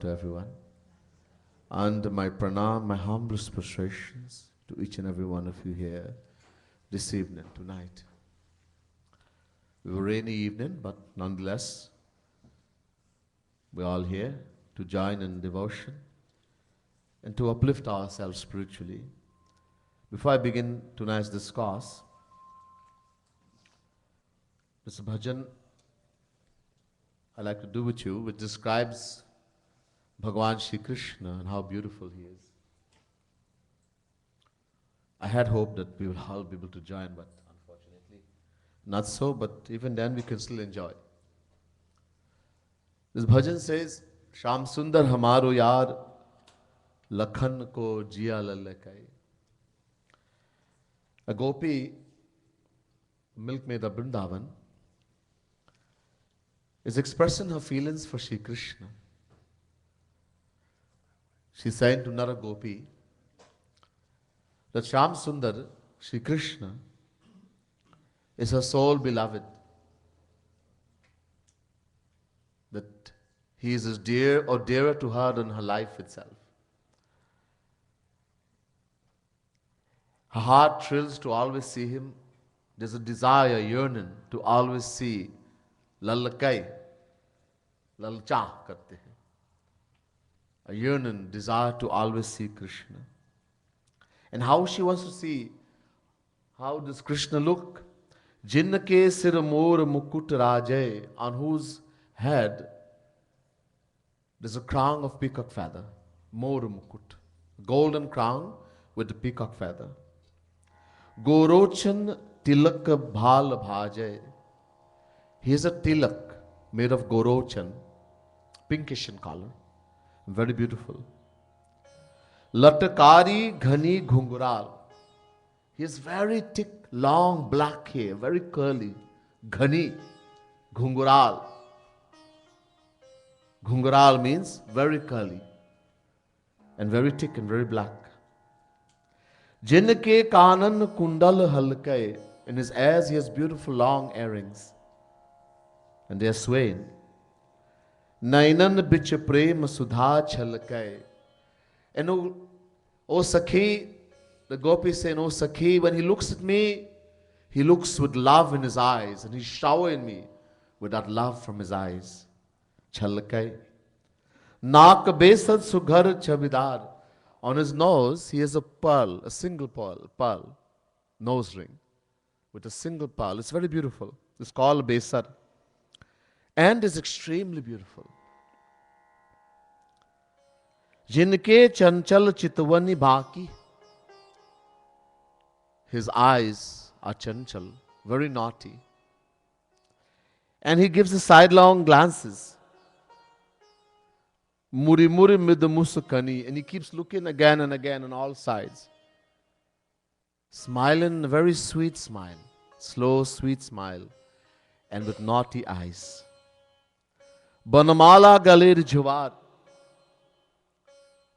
to everyone. And my pranam, my humblest prostrations to each and every one of you here this evening, tonight. We were rainy evening, but nonetheless, we're all here to join in devotion and to uplift ourselves spiritually. Before I begin tonight's discourse, there's a bhajan I like to do with you, which describes Bhagavan Shri Krishna and how beautiful he is. I had hoped that we will all be able to join, but unfortunately not so, but even then we can still enjoy. This bhajan says, Sham Sundar Hamaro Yar Lakhan ko Jia Lalakai. A gopi, milkmaid of Vrindavan, is expressing her feelings for Shri Krishna. She's saying to Nara Gopi that Sham Sundar, Shri Krishna, is her soul beloved. That he is as dear or dearer to her than her life itself. Her heart thrills to always see him. There's a desire, yearning to always see Lalakai, Lalcha karte hai. A yearning, desire to always see Krishna. And how she wants to see, how does Krishna look? Jinnake sir mor mukut rajay, on whose head there's a crown of peacock feather. Mor mukut. Golden crown with the peacock feather. Gorochan tilak bhal bhajay. He has a tilak made of gorochan, pinkish in color. Very beautiful. Latakari ghani ghungural. He has very thick, long black hair, very curly. Ghani ghungural. Ghungural means very curly and very thick and very black. Jinnake kanan kundal halkai. In his ears he has beautiful long earrings and they are swaying. Nainan bich prem sudha chalkai. And oh Sakhi, the gopi saying, oh Sakhi, when he looks at me, he looks with love in his eyes and he's showering me with that love from his eyes. Chalkai. Nak besad sughar chabidar. On his nose, he has a pearl, a single pearl, nose ring with a single pearl. It's very beautiful. It's called besar and is extremely beautiful. Jinke chanchal chitwani bhaki. His eyes are chanchal, very naughty. And he gives the sidelong glances. Muri muri mid musukani. And he keeps looking again and again on all sides. Smiling a very sweet smile. Slow, sweet smile. And with naughty eyes. Banamala galir jawar.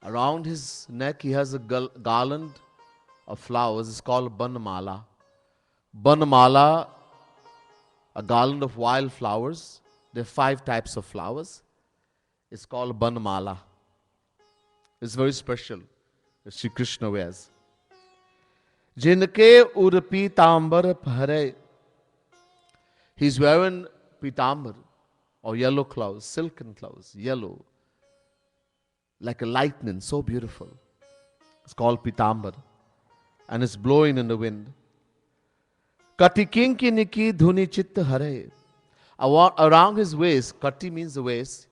Around his neck he has a garland of flowers. It's called Banamala. Banamala, a garland of wild flowers. There are 5 types of flowers. It's called Banamala. It's very special that Shri Krishna wears. Jinke urpi tambar phare. He's wearing pitambar or yellow clothes, silken clothes, yellow. Like a lightning, so beautiful. It's called pitambar. And it's blowing in the wind. Kati kinki niki dhuni chitta hare. Around his waist, kati means the waist,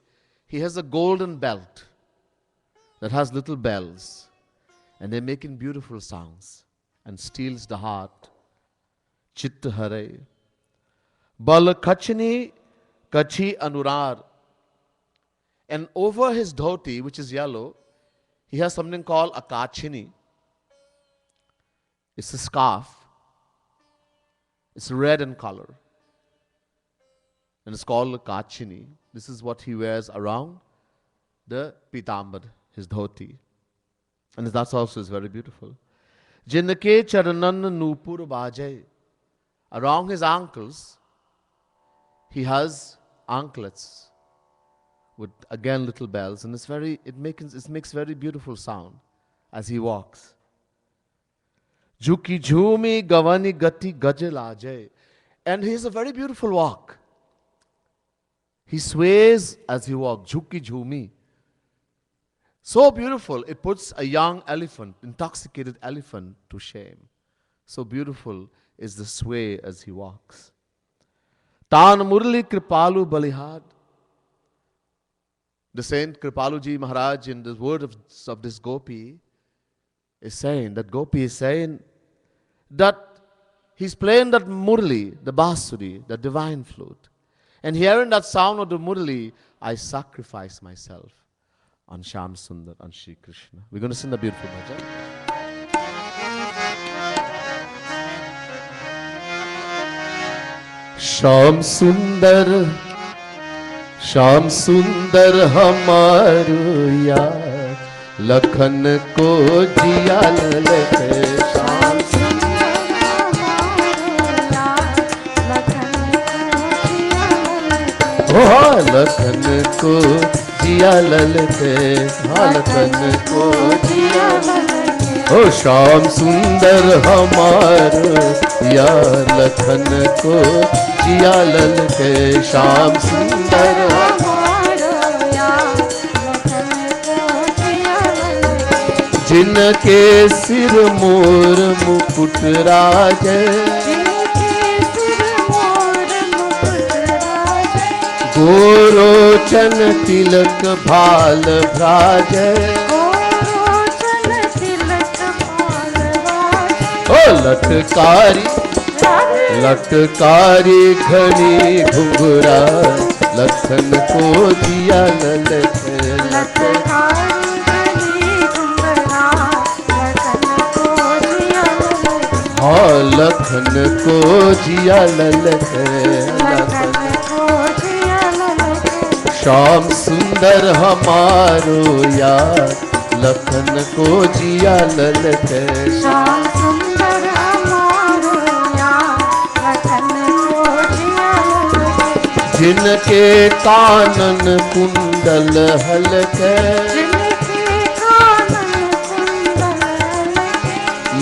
he has a golden belt that has little bells. And they're making beautiful sounds. And steals the heart. Chitta hare. Bal kachni kachi anurar. And over his dhoti, which is yellow, he has something called a kachini. It's a scarf. It's red in color. And it's called a kachini. This is what he wears around the pitambar, his dhoti. And that also is very beautiful. Jinnake charanan nupur bajay. Around his ankles, he has anklets with again little bells, and it makes very beautiful sound as he walks. Juki jhumi gavani gati gajalaje. And he has a very beautiful walk. He sways as he walks. Jhuki jhumi. So beautiful, it puts a young elephant, intoxicated elephant, to shame. So beautiful is the sway as he walks. Tan Murli Kripalu Balihad. The Saint Kripaluji Maharaj, in the words of this Gopi, is saying that he's playing that Murli, the Basuri, the divine flute. And hearing that sound of the Murli, I sacrifice myself on Shyam Sundar, on Shri Krishna. We're going to sing the beautiful bhajan. Shyam Sundar हमारो यार, लखन को जिया ललते. श्याम सुंदर लखन को जिया ललते, लखन को जिया ललते. ओ श्याम सुंदर हमारो यार, लखन को जिया ललते. श्याम सुंदर हमारो यार, लखन को जिया ललते. जिनके सिर मोर मुकुट राजे, गोरोचन तिलक भाल भ्राजे. ओ लटकारी घनी घुंघरा, लखन को जिया ललते. हाँ लखन को जिया ललते. श्याम सुंदर हमारो यार, लखन को जिया ललते. श्याम सुंदर हमारो यार, लखन को जिया ललते. जिनके कानन कुंडल हलके,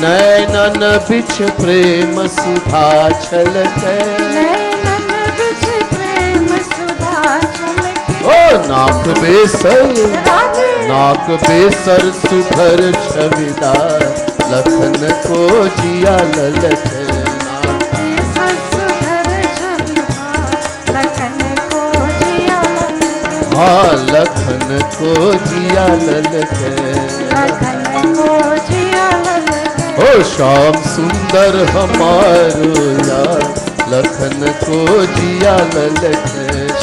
नैनन बिछ प्रेम सुधा छलके. ओ नाक बेसर सुधर छविदार, लखन को जिया ललते. हाँ लखन को जिया ललते. ओ श्याम सुंदर हमारो यार, लखन को जिया ललते.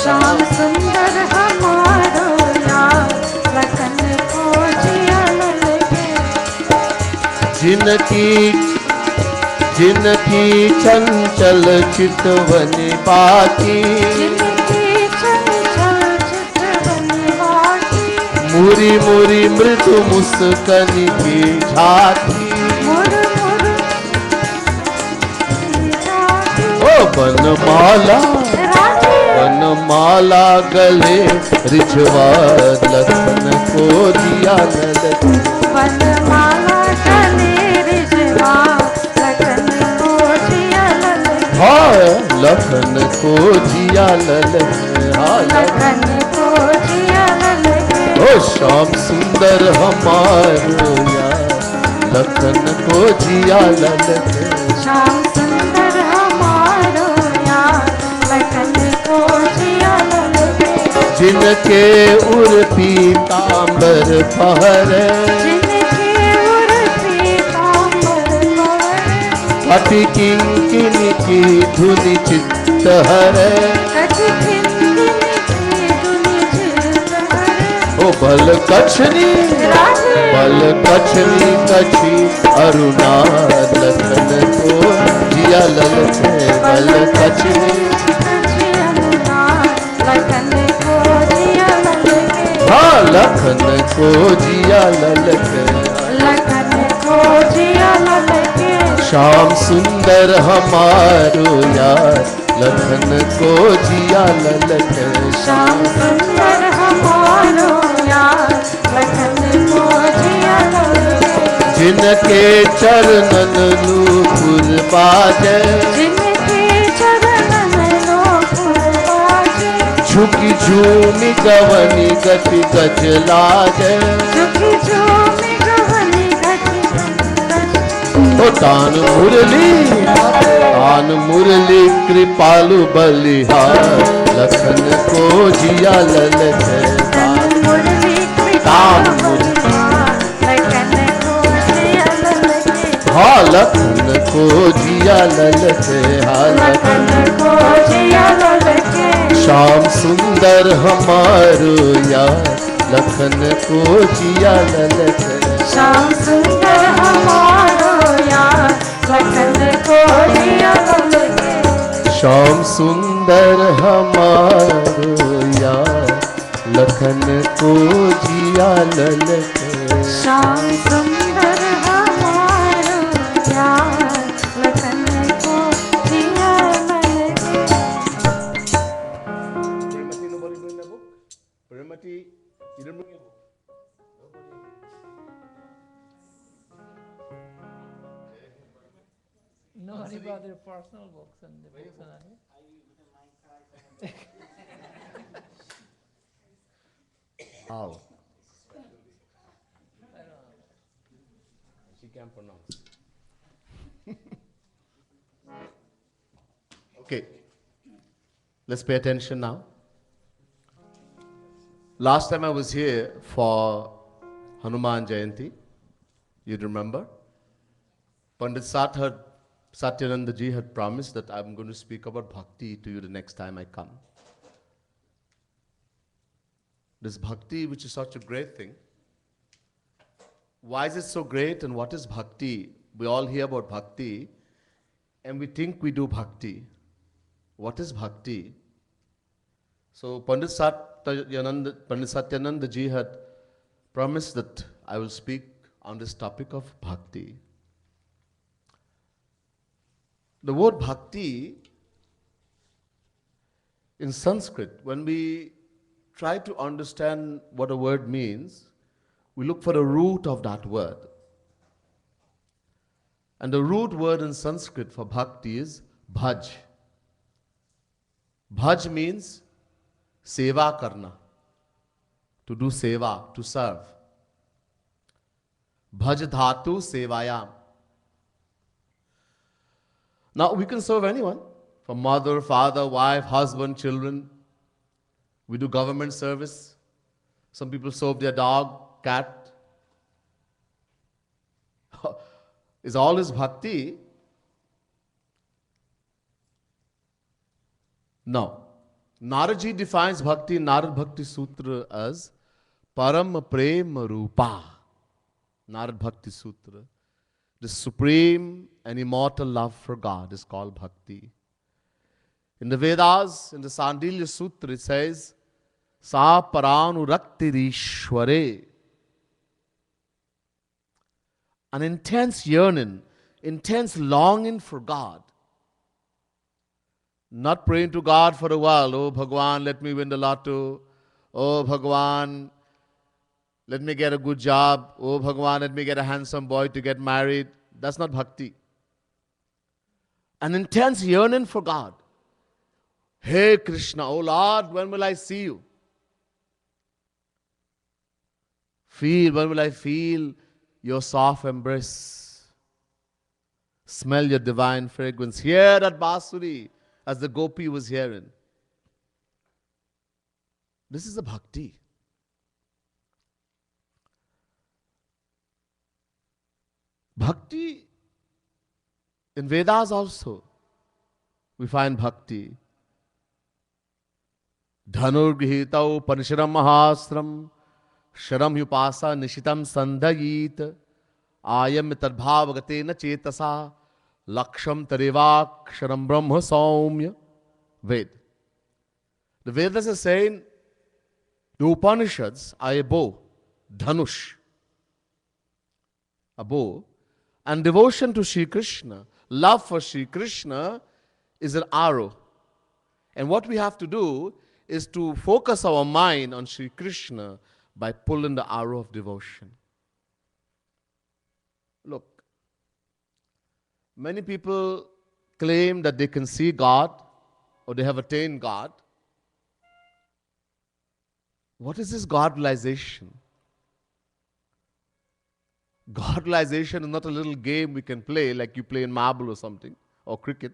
श्याम सुंदर हमारो यार, लखन को जिया ललते. जिनकी चंचल चितवन बाकी, मुरी मुरी मृदु मुस्कन की झांकी. ओ बनमाला गले रिझवा, लखन को जिया ललते. बनमाला गले रिझवा, लखन को जिया ललते. हाँ लखन को जिया ललते. हाँ लखन को जिया ललते. ओ श्याम सुंदर हमारो यार, लखन को जिया ललते. श्याम सुंदर हमारो यार, लखन को जिया ललते. जिनके उर पीतांबर पहरे, अति किंकिनी की धुनि चित्त हरे. ओ बल कछनी कछी अरुणा, लखन को जिया ललते. बल कछनी हाँ लखन को जिया ललते. श्याम सुंदर हमारो यार, लखन को जिया ललते. श्याम सुंदर हमारो यार लखन को जिया लगे। जिनके चरणन नूपुर बाजे, जिनके चरणन नूपुर बाजे, झुकी झूमी गवनी गति गज लाजे, झुकी झूमी गवनी गति गज। ओ तान मुरली कृपालु बलिहार, लखन को जिया ललचे। तान मुरली कृपालु बलिहार, लखन को जिया ललचे। हाँ लखन को जिया ललचे, हाँ लखन को जिया ललचे। श्याम सुंदर हमारो यार, लखन को जिया ललचे। श्याम सुंदर हमारो यार, लखन को जिया ललचे। श्याम सुंदर हमारो यार, लखन को जिया ललचे। श्याम सुंदर हमारो यार, लखन को जिया ललचे। Primati, nobody bring the book? Primati, you didn't bring a book? No, any about their personal books and the books and that. How? She can't pronounce. Okay. Let's pay attention now. Last time I was here for Hanuman Jayanti, you'd remember? Pandit Satyananda ji had promised that I'm going to speak about bhakti to you the next time I come. This bhakti, which is such a great thing. Why is it so great and what is bhakti? We all hear about bhakti and we think we do bhakti. What is bhakti? So Pandit Satyananda ji had promised that I will speak on this topic of bhakti. The word bhakti in Sanskrit, when we try to understand what a word means, we look for the root of that word. And the root word in Sanskrit for bhakti is bhaj. Bhaj means seva karna, to do seva, to serve. Bhaj dhatu sevayam. Now we can serve anyone, from mother, father, wife, husband, children. We do government service. Some people serve their dog, cat. Is all this bhakti? No. Naradji defines bhakti in Narad Bhakti Sutra as Param Prem Rupa. Narad Bhakti Sutra. The supreme and immortal love for God is called bhakti. In the Vedas, in the Sandilya Sutra, it says, Sa Paranuraktirishware. An intense yearning, intense longing for God. Not praying to God for a while. Oh Bhagwan, let me win the lotto. Oh Bhagwan, let me get a good job. Oh Bhagwan, let me get a handsome boy to get married. That's not bhakti. An intense yearning for God. Hey Krishna, oh Lord, when will I see you? When will I feel your soft embrace? Smell your divine fragrance. Hear that Basuri as the gopi was hearing. This is a bhakti. Bhakti, in Vedas also, we find bhakti. Dhanurgihitau panisharam mahastram sharam yupasa nishitam sandhayit ayam tadbhavagateena chetasa laksham tarevak sharam brahma saumya. Ved. The Vedas are saying the Upanishads are a bow, dhanush, a bow, and devotion to Sri Krishna, love for Sri Krishna is an arrow. And what we have to do is to focus our mind on Sri Krishna by pulling the arrow of devotion. Look, many people claim that they can see God or they have attained God. What is this God realization? God realization is not a little game we can play like you play in marble or something, or cricket.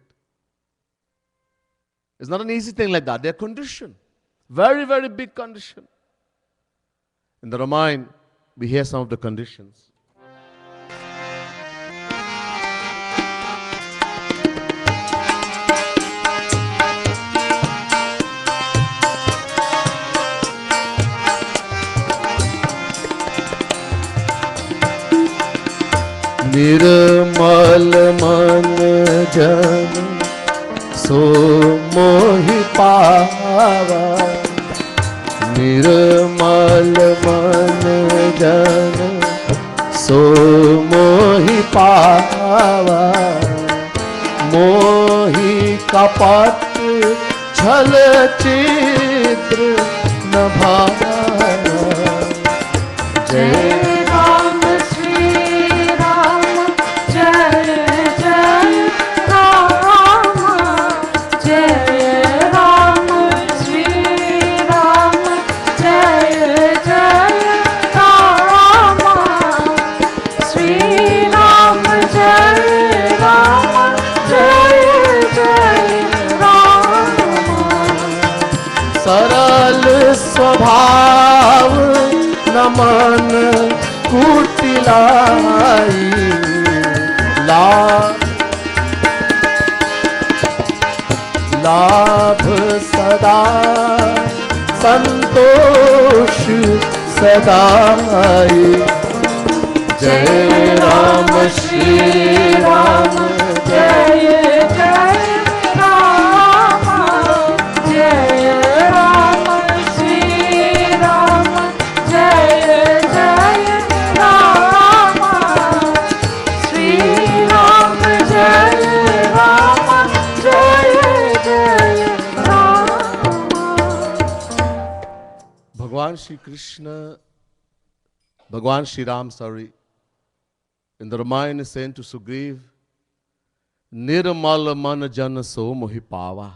It's not an easy thing like that. They're conditioned. Very, very big condition. In the Ramayana, we hear some of the conditions. निर्मल मन जन सो मोहि पावा निर्मल मन जन सो मोहि पावा मोहि कपट छल चित्र न भावा जय सरल स्वभाव नमन कुटिलाई लाभ सदा संतोष सदाई जय राम श्री राम जय जय राम जय राम श्री राम जय जय राम श्री राम जय राम जय जय Ram. Bhagwan Shri Krishna, Bhagwan Shri Ram, in the Ramayana is saying to Sugriv, Nirmal man jana so mohi pava.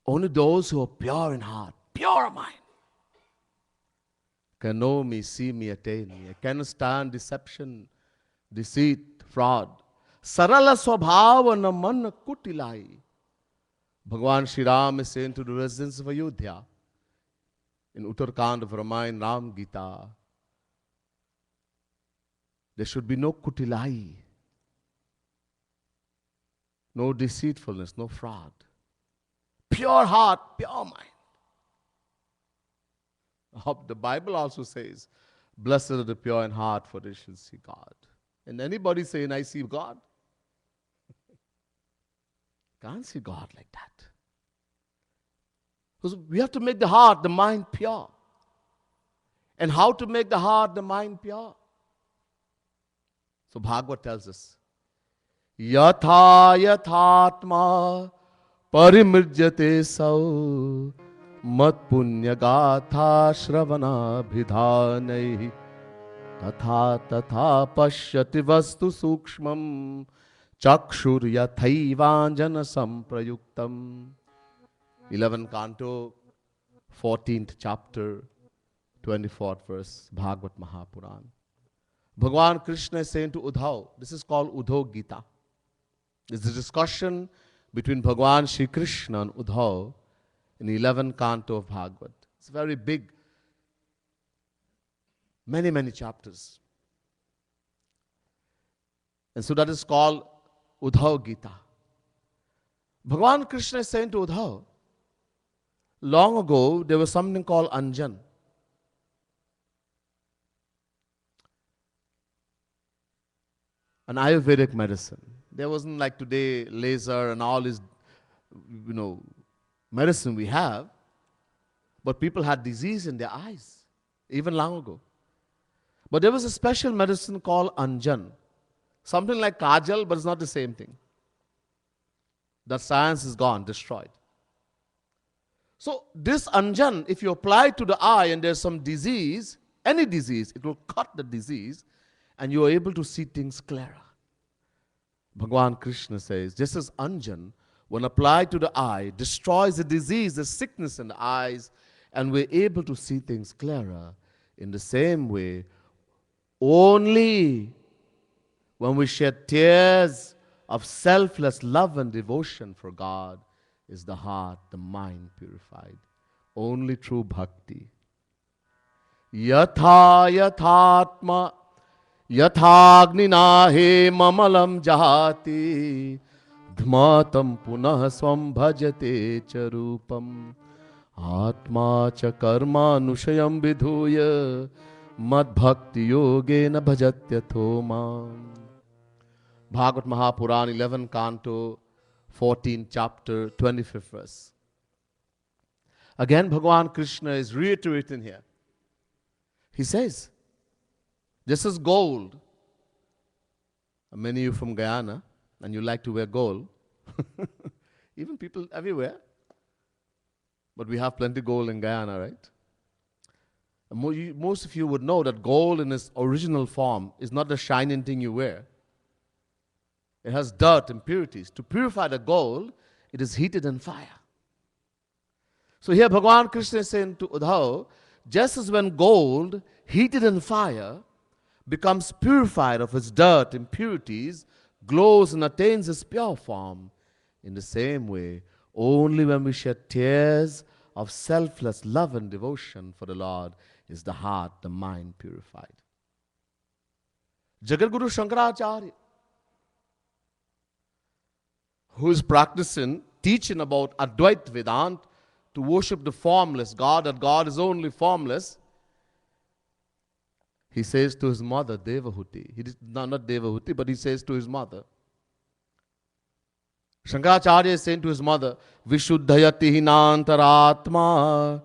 Only those who are pure in heart, pure of mind, can know me, see me, attain me. I cannot stand deception, deceit, fraud. Sarala swabhava na man kutilai. Bhagwan Shri Ram is saying to the residents of Ayodhya in Uttarkand of Ramayana, Ram Gita, there should be no kutilai, no deceitfulness, no fraud. Pure heart, pure mind. The Bible also says, blessed are the pure in heart, for they shall see God. And anybody saying, I see God? Can't see God like that. Because we have to make the heart, the mind pure. And how to make the heart, the mind pure? So Bhagavad tells us, Yatha yathatma parimrjate sau mat punya gatha shravana bhidhanai tatha tatha pashyati vastu sukshmam chakshur yathaivanjana samprayuktam. 11th canto, 14th chapter, 24th verse, Bhagavad Mahapuran. Bhagwan Krishna is saying to Uddhav, this is called Uddhav Gita. It's a discussion between Bhagwan Shri Krishna and Uddhav in the 11th canto of Bhagavad. It's very big. Many, many chapters. And so that is called Uddhav Gita. Bhagwan Krishna is saying to Uddhav, long ago there was something called Anjan. An Ayurvedic medicine. There wasn't like today laser and all this, medicine we have. But people had disease in their eyes, even long ago. But there was a special medicine called Anjan. Something like Kajal, but it's not the same thing. That science is gone, destroyed. So this anjan, if you apply to the eye and there's some disease, any disease, it will cut the disease and you are able to see things clearer. Bhagwan Krishna says, just as anjan, when applied to the eye, destroys the disease, the sickness in the eyes, and we're able to see things clearer, in the same way, only when we shed tears of selfless love and devotion for God is the heart, the mind purified. Only through bhakti. Yatha yathatma yathāgnina he mamalam jahati dhmatam punah swam bhajate charupam atma cha karma nushayam vidhuya mad bhakti yogena bhajatyatho mam. Bhagavad Mahapuran, 11 Canto, 14 chapter, 25th verse. Again, Bhagavan Krishna is reiterating here. He says, this is gold. Many of you from Guyana, and you like to wear gold. Even people everywhere. But we have plenty gold in Guyana, right? Most of you would know that gold in its original form is not the shining thing you wear. It has dirt, impurities. To purify the gold, it is heated in fire. So here Bhagavan Krishna is saying to Uddhava, just as when gold, heated in fire, becomes purified of its dirt, impurities, glows and attains its pure form, in the same way, only when we shed tears of selfless love and devotion for the Lord is the heart, the mind purified. Jagadguru Shankaracharya, who is practicing, teaching about Advait Vedanta, to worship the formless God, that God is only formless, he says to his mother, Devahuti, not Devahuti, but he says to his mother, Shankaracharya is saying to his mother, Vishuddhayati hinantaratma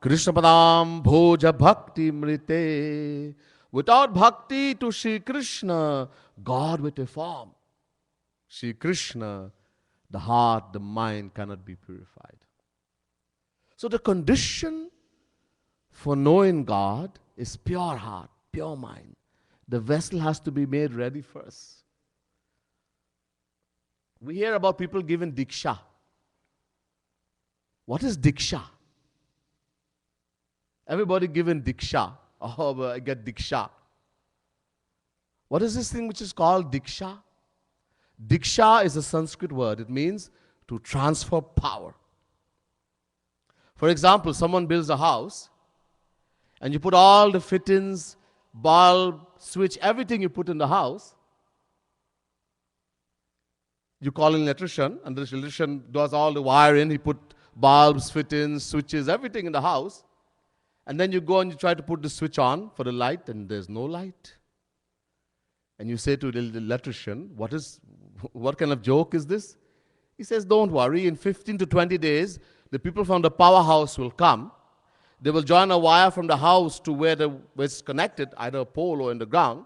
Krishnapadam bhoja bhakti mrite. Without bhakti to Sri Krishna, God with a form, Sri Krishna, the heart, the mind cannot be purified. So the condition for knowing God is pure heart, pure mind. The vessel has to be made ready first. We hear about people given diksha. What is diksha? Everybody given diksha. Oh, I get diksha. What is this thing which is called diksha? Diksha is a Sanskrit word. It means to transfer power. For example, someone builds a house and you put all the fittings, bulb, switch, everything you put in the house. You call an electrician, and the electrician does all the wiring. He put bulbs, fittings, switches, everything in the house. And then you go and you try to put the switch on for the light, and there's no light. And you say to the electrician, what kind of joke is this? He says, don't worry, in 15 to 20 days, the people from the powerhouse will come. They will join a wire from the house to where it's connected, either a pole or in the ground.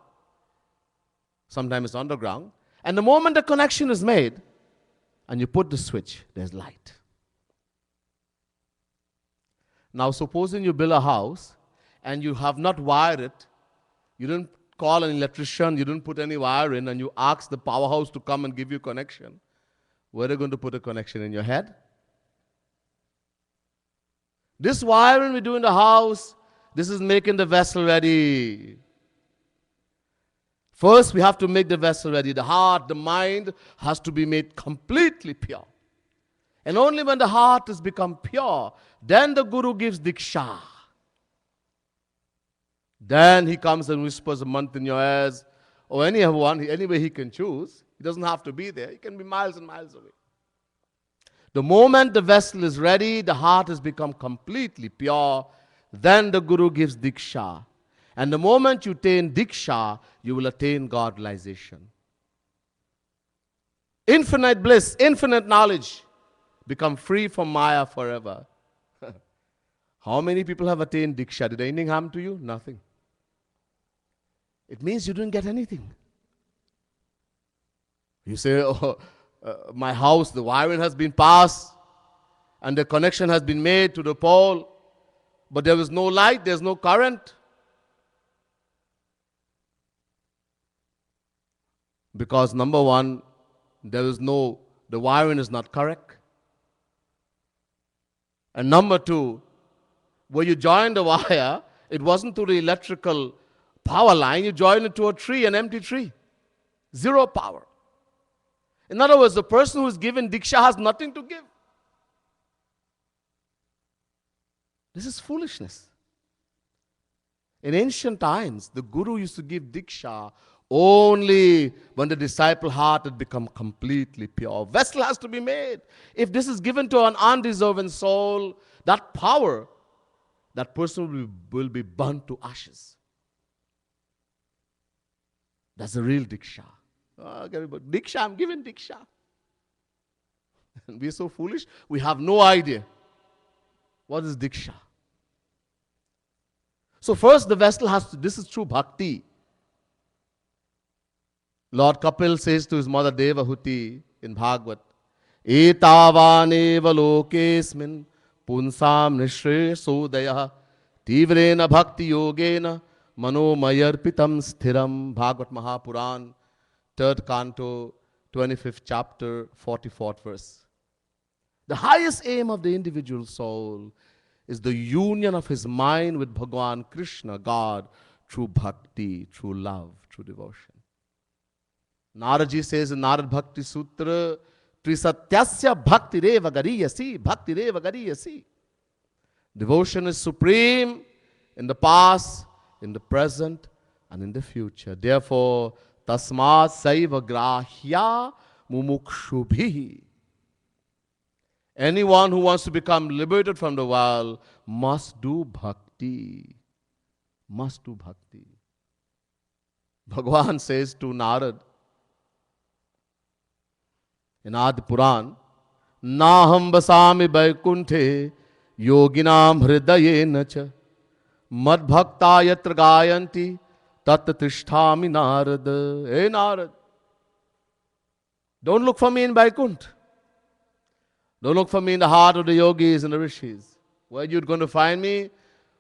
Sometimes it's underground. And the moment the connection is made, and you put the switch, there's light. Now, supposing you build a house, and you have not wired it, you didn't call an electrician, you didn't put any wire in, and you ask the powerhouse to come and give you connection. Where are they going to put a connection? In your head? This wiring we do in the house, this is making the vessel ready. First, we have to make the vessel ready. The heart, the mind has to be made completely pure. And only when the heart has become pure, then the Guru gives diksha. Then he comes and whispers a mantra in your ears, or anyone, any way he can choose. He doesn't have to be there. He can be miles and miles away. The moment the vessel is ready, the heart has become completely pure, then the Guru gives diksha. And the moment you attain diksha, you will attain godization. Infinite bliss, infinite knowledge, become free from Maya forever. How many people have attained diksha? Did anything happen to you? Nothing. It means you didn't get anything. You say, oh, my house, the wiring has been passed, and the connection has been made to the pole, but there is no light, there's no current. Because number one, the wiring is not correct. And number two, where you join the wire, it wasn't to the electrical power line, you joined it to a tree, an empty tree. Zero power. In other words, the person who is given Diksha has nothing to give. This is foolishness. In ancient times, the Guru used to give Diksha only when the disciple heart had become completely pure. Vessel has to be made. If this is given to an undeserving soul, that power, that person will be burnt to ashes. That's the real Diksha. Oh, Diksha, I'm giving Diksha. And we're so foolish, we have no idea. What is Diksha? So first the vessel has to, this is true bhakti. Lord Kapil says to his mother Devahuti in Bhagavad, Etavaneva lokesmin punsam nishre sodaya tivrena bhakti yogena manomayarpitam sthiram. Bhagavad Mahapuran, 3rd canto, 25th chapter, 44th verse. The highest aim of the individual soul is the union of his mind with Bhagavan Krishna, God, through bhakti, through love, through devotion. Naraji says in Narad Bhakti Sutra, Trisatyasya bhakti reva gariyasi, bhakti reva gariyasi. Devotion is supreme in the past, in the present, and in the future. Therefore, tasmat saiva grahya mumukshubhi. Anyone who wants to become liberated from the world must do bhakti. Must do bhakti. Bhagavan says to Narad in Adi Puran, Naham vasami vaikunthe yoginam hridayena cha mad bhakta yatra gayanti tat tristhami Narad. Hey Narad, don't look for me in Vaikuntha. Don't look for me in the heart of the yogis and the rishis. Where you're going to find me?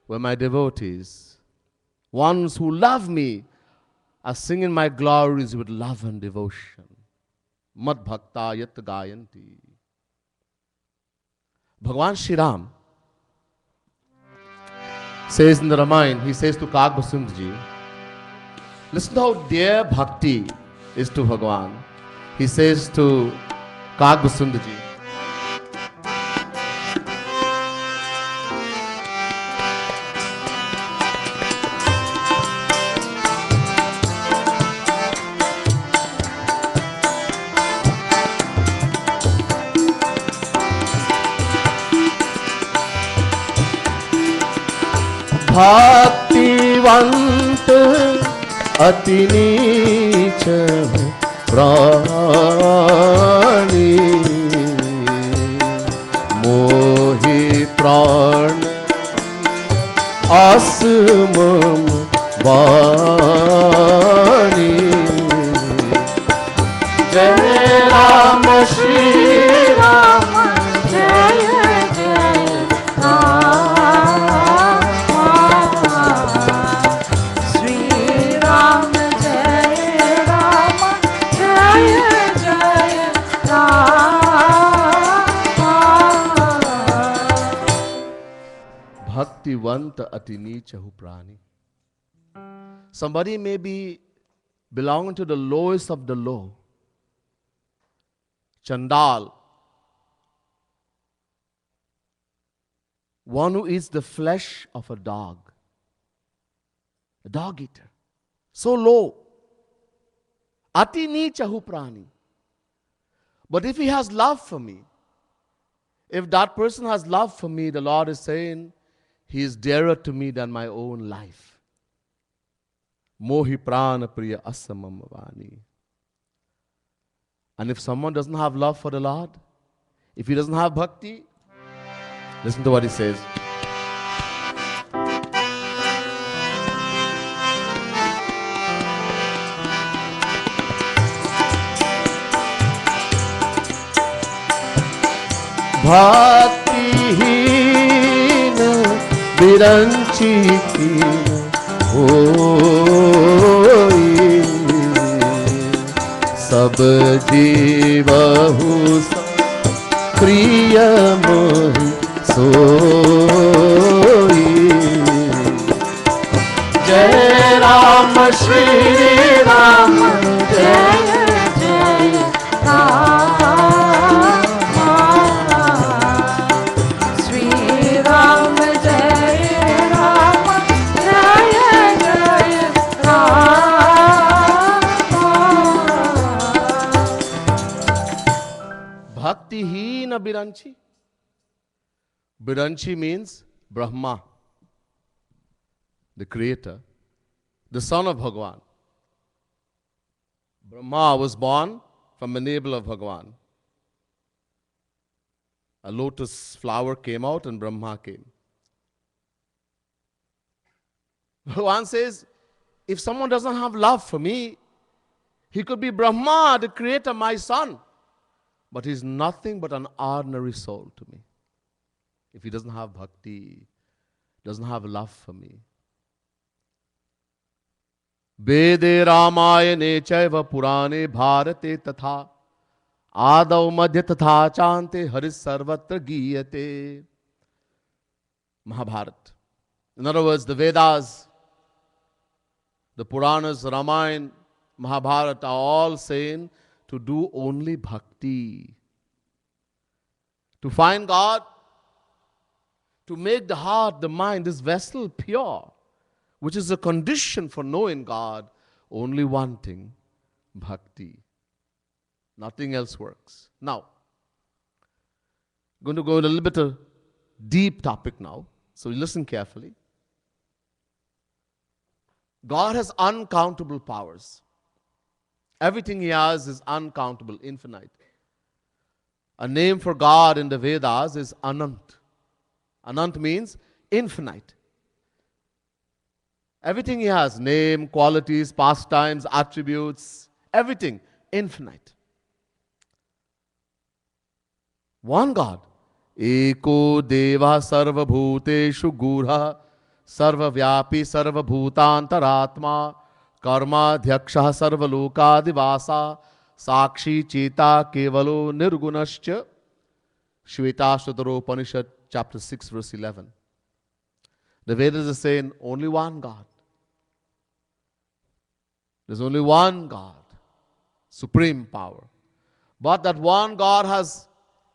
Where my devotees, ones who love me, are singing my glories with love and devotion. Mad bhakta yat gayanti. Bhagavan Shri Ram says in the Ramayana, he says to Kagbasundji, listen to how dear bhakti is to Bhagavan. He says to Kagbasundji, Bhaktivant अति नीच प्राणी मोहि प्राण असमम वाणी जय राम श्री राम जय जय श्री राम जय राम जय जय Bhaktivant ati nichahu prani. Somebody may be belonging to the lowest of the low. Chandal. One who eats the flesh of a dog eater. So low. Ati nichahu prani. But if he has love for me, if that person has love for me, the Lord is saying, he is dearer to me than my own life. Mohi prana priya asamam vani. And if someone doesn't have love for the Lord, if he doesn't have bhakti, listen to what he says. Bhakti Biranchi होई सब जीवहु प्रिय मोहि सोई जय राम श्री राम जय जय राम श्री राम जय राम जय जय Ram Bhaktihin Biranchi. Biranchi means Brahma, the creator, the son of Bhagwan. Brahma was born from the navel of Bhagwan. A lotus flower came out and Brahma came. Bhagwan says, if someone doesn't have love for me, he could be Brahma, the creator, my son. But he's nothing but an ordinary soul to me. If he doesn't have bhakti, doesn't have love for me. Vede Ramayane Chaiva Purane Bharate Tatha Adav Madhya Tatha Chante Haris Sarvatra Giyate. Mahabharat. In other words, the Vedas, the Puranas, Ramayana, Mahabharata are all saying to do only bhakti. To find God, to make the heart, the mind, this vessel pure, which is a condition for knowing God, only one thing, bhakti. Nothing else works. Now, I'm going to go in a little bit of deep topic now, so listen carefully. God has uncountable powers. Everything he has is uncountable, infinite. A name for God in the Vedas is Anant. Anant means infinite. Everything he has, name, qualities, pastimes, attributes, everything, infinite. One God. Eko deva sarva bhuteshu gurha sarva vyapi sarva bhutantaratma karma dhyaksha sarva lokadivasa sakshi cheta kevalo nirgunascha. Shvetashvatara Upanishad chapter 6 verse 11. The Vedas are saying only one God. There's only one God, supreme power. But that one God has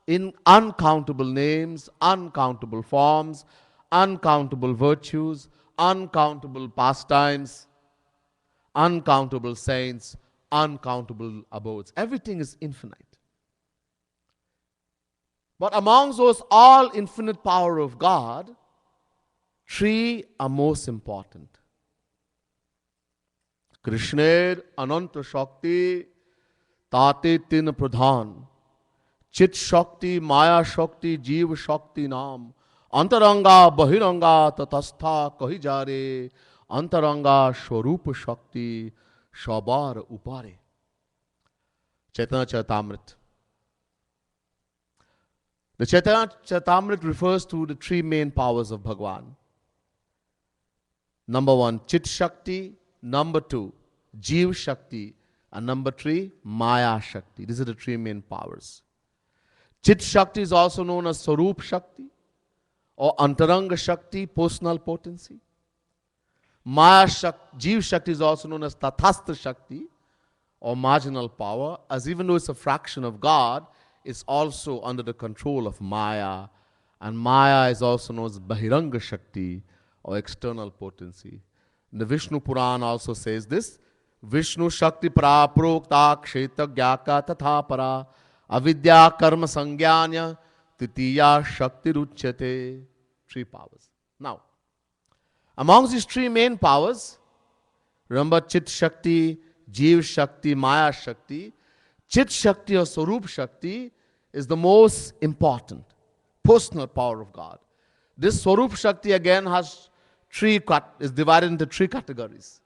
in uncountable names, uncountable forms, uncountable virtues, uncountable pastimes, uncountable saints, uncountable abodes. Everything is infinite. But amongst those all infinite power of God, three are most important. Krishner Ananta Shakti Tate Tin Pradhan Chit Shakti Maya Shakti Jeev Shakti Nam Antaranga Bahiranga Tatastha Kahi Jare Antaranga Swarupa Shakti Shabar Upare. Chaitanya Charitamrita. The Chaitanya Charitamrita refers to the three main powers of Bhagwan. Number one, Chit Shakti. Number two, Jeev Shakti. And number three, Maya Shakti. These are the three main powers. Chit Shakti is also known as Swarup Shakti or Antaranga Shakti, personal potency. Maya Shakti, Jeev Shakti is also known as Tathastha Shakti or marginal power, as even though it's a fraction of God, it's also under the control of Maya. And Maya is also known as Bahiranga Shakti or external potency. The Vishnu Puran also says this, Vishnu Shakti para prokta ksheta gyaka tatha para avidya karma sangyanya titiya shakti ruchyate. Three powers. Now, amongst these three main powers, remember Chit Shakti, Jeev Shakti, Maya Shakti. Chit Shakti or Swarup Shakti is the most important personal power of God. This Swarup Shakti again has is divided into three categories.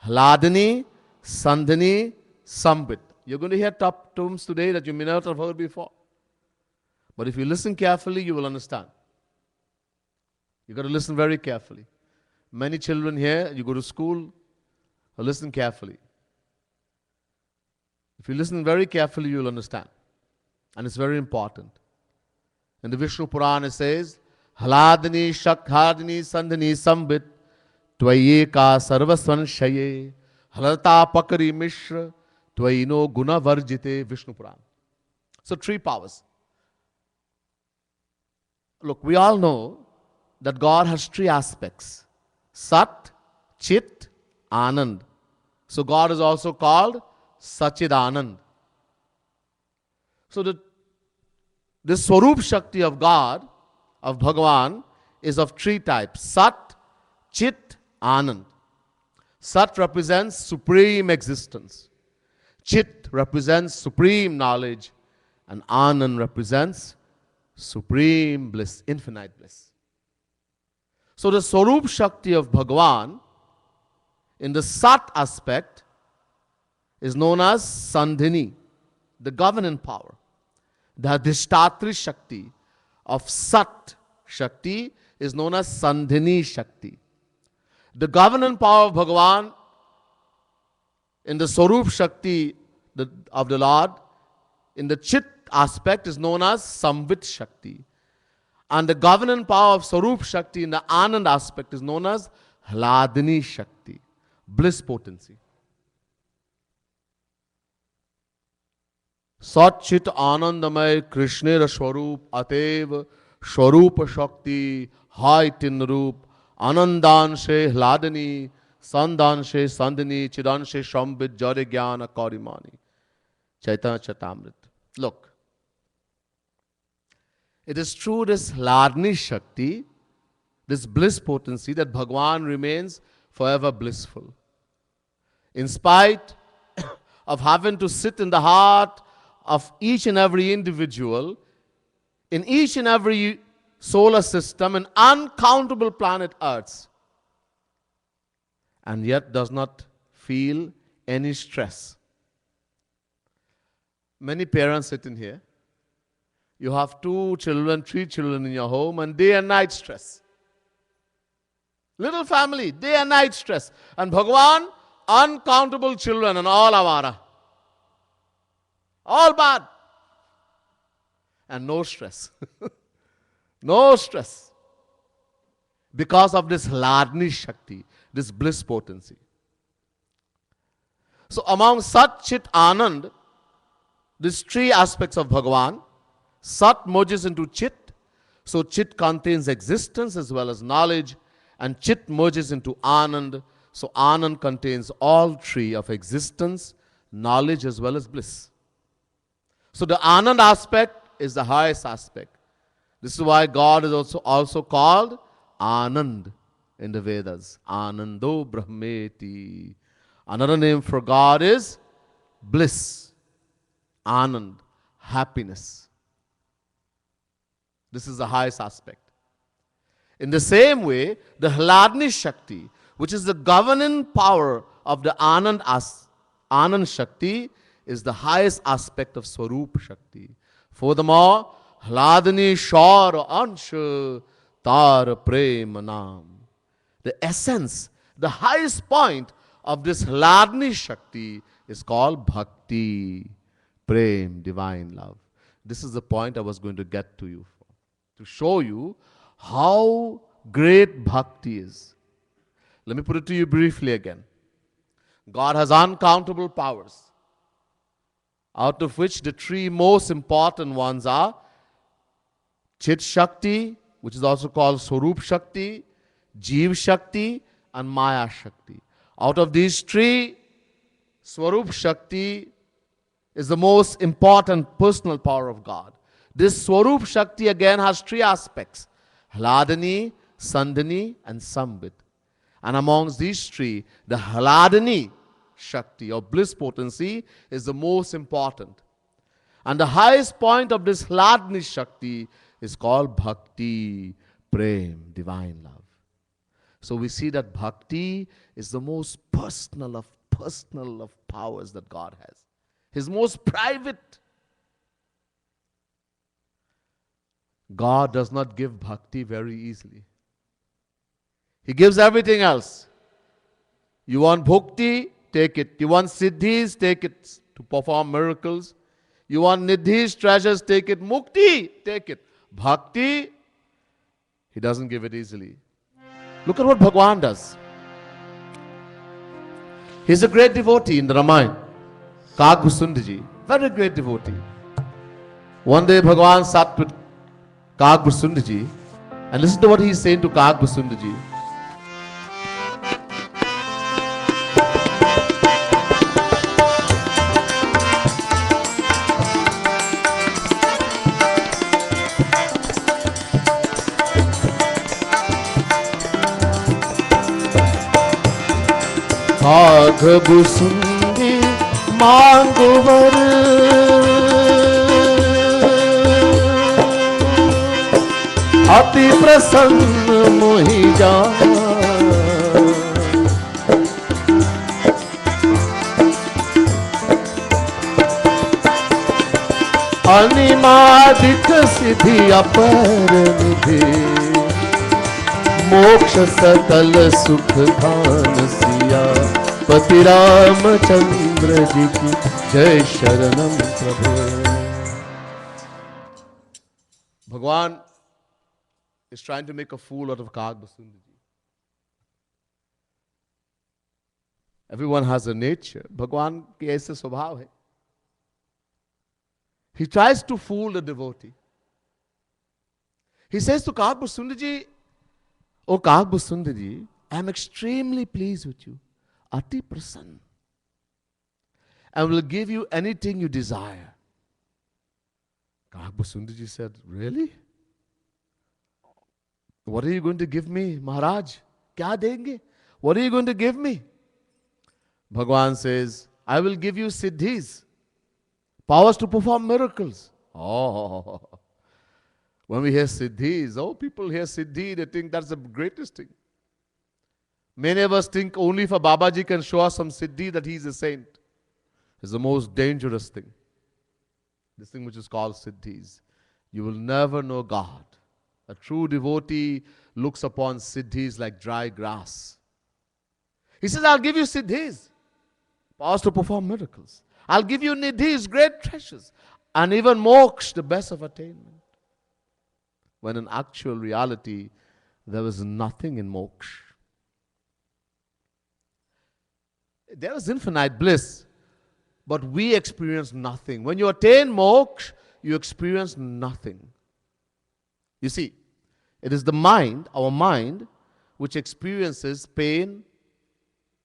Hladini, Sandhini, Sambit. You're going to hear top terms today that you may not have heard before. But if you listen carefully, you will understand. You got to listen very carefully. Many children here, you go to school, listen carefully. If you listen very carefully, you'll understand. And it's very important. In the Vishnu Purana it says, Haladini Shakhadini Sandhini Sambit Tvaye ka sarvasvan shaye Halata Pakari Mishra Tvaino Guna Varjite Vishnu Purana. So 3 powers. Look, we all know that God has 3 aspects. Sat, Chit, Anand. So God is also called Sachid Anand. So this Swarup Shakti of God, of Bhagavan, is of 3 types. Sat, Chit, Anand. Sat represents supreme existence. Chit represents supreme knowledge. And Anand represents supreme bliss, infinite bliss. So the Swarup Shakti of Bhagavan in the Sat aspect is known as Sandhini, the governing power. The Adhishtatri Shakti of Sat Shakti is known as Sandhini Shakti. The governing power of Bhagavan in the Swarup Shakti of the Lord in the Chit aspect is known as Samvit Shakti. And the governing power of Swarup Shakti in the Anand aspect is known as Hladini Shakti, bliss potency. Sat Chit Anandamay Krishna Swarup Atev Swarup Shakti Hai Tin Roop Anandanshe Hladini Sandanshe Sandini Chidanshe Shambit Jare Jnana Kaurimani. Chaitanya Chatamrit. Look, it is through this Hladni Shakti, this bliss potency, that Bhagavan remains forever blissful. In spite of having to sit in the heart of each and every individual, in each and every solar system, in uncountable planet Earths, and yet does not feel any stress. Many parents sit in here. You have 2 children, 3 children in your home, and day and night stress. Little family, day and night stress. And Bhagavan, uncountable children and all avara. All bad. And no stress. No stress. Because of this Hladni Shakti, this bliss potency. So among Sat, Chit, Anand, these 3 aspects of Bhagavan, Sat merges into Chit. So Chit contains existence as well as knowledge, and Chit merges into Anand. So Anand contains all 3 of existence, knowledge as well as bliss. So the Anand aspect is the highest aspect. This is why God is also called Anand in the Vedas. Anando Brahmeti. Another name for God is bliss. Anand, happiness. This is the highest aspect. In the same way, the Hladni Shakti, which is the governing power of the Anand Shakti, is the highest aspect of Swarup Shakti. Furthermore, Hladni Shar Ansha Tar Prem Nam. The essence, the highest point of this Hladni Shakti is called Bhakti, Prem, divine love. This is the point I was going to get to you for, to show you how great Bhakti is. Let me put it to you briefly again. God has uncountable powers, out of which the 3 most important ones are Chit Shakti, which is also called Swarup Shakti, Jeev Shakti, and Maya Shakti. Out of these 3, Swarup Shakti is the most important personal power of God. This Swarup Shakti again has 3 aspects: Hladini, Sandhini, and Sambit. And amongst these 3, the Hladini Shakti or bliss potency is the most important. And the highest point of this Hladni Shakti is called Bhakti, Prem, divine love. So we see that Bhakti is the most personal of powers that God has. His most private. God does not give Bhakti very easily. He gives everything else. You want bhakti? Take it. You want siddhis? Take it to perform miracles. You want nidhis, treasures? Take it. Mukti? Take it. Bhakti? He doesn't give it easily. Look at what Bhagwan does. He's a great devotee in the Ramayana. Kagbhusundji. Very great devotee. One day Bhagwan sat with Kagbhusundji, and listen to what he's saying to Kagbhusundji. Kagbhusundji mangovar अति प्रसन्न मोहि जा अनिमादिक सिद्धि अपर निधि मोक्ष सकल सुख धान सिया पति रामचंद्र जी की जय शरणम प्रभु. भगवान is trying to make a fool out of Kagbhusundji. Everyone has a nature. Bhagwan ke aise swabhav hai. He tries to fool the devotee. He says to Kagbhusundji, "Oh Kagbhusundji, I am extremely pleased with you. Ati prasann. I will give you anything you desire." Kagbhusundji said, "Really? What are you going to give me, Maharaj? Kya denge? What are you going to give me?" Bhagwan says, "I will give you siddhis, powers to perform miracles." Oh, when we hear siddhis, people hear siddhi, they think that's the greatest thing. Many of us think only if a Babaji can show us some siddhi that he is a saint. It's the most dangerous thing. This thing which is called siddhis. You will never know God. A true devotee looks upon siddhis like dry grass. He says, "I'll give you siddhis, powers to perform miracles. I'll give you nidhis, great treasures, and even moksha, the best of attainment." When in actual reality, there is nothing in moksha. There is infinite bliss, but we experience nothing. When you attain moksha, you experience nothing. You see, it is the mind, our mind, which experiences pain,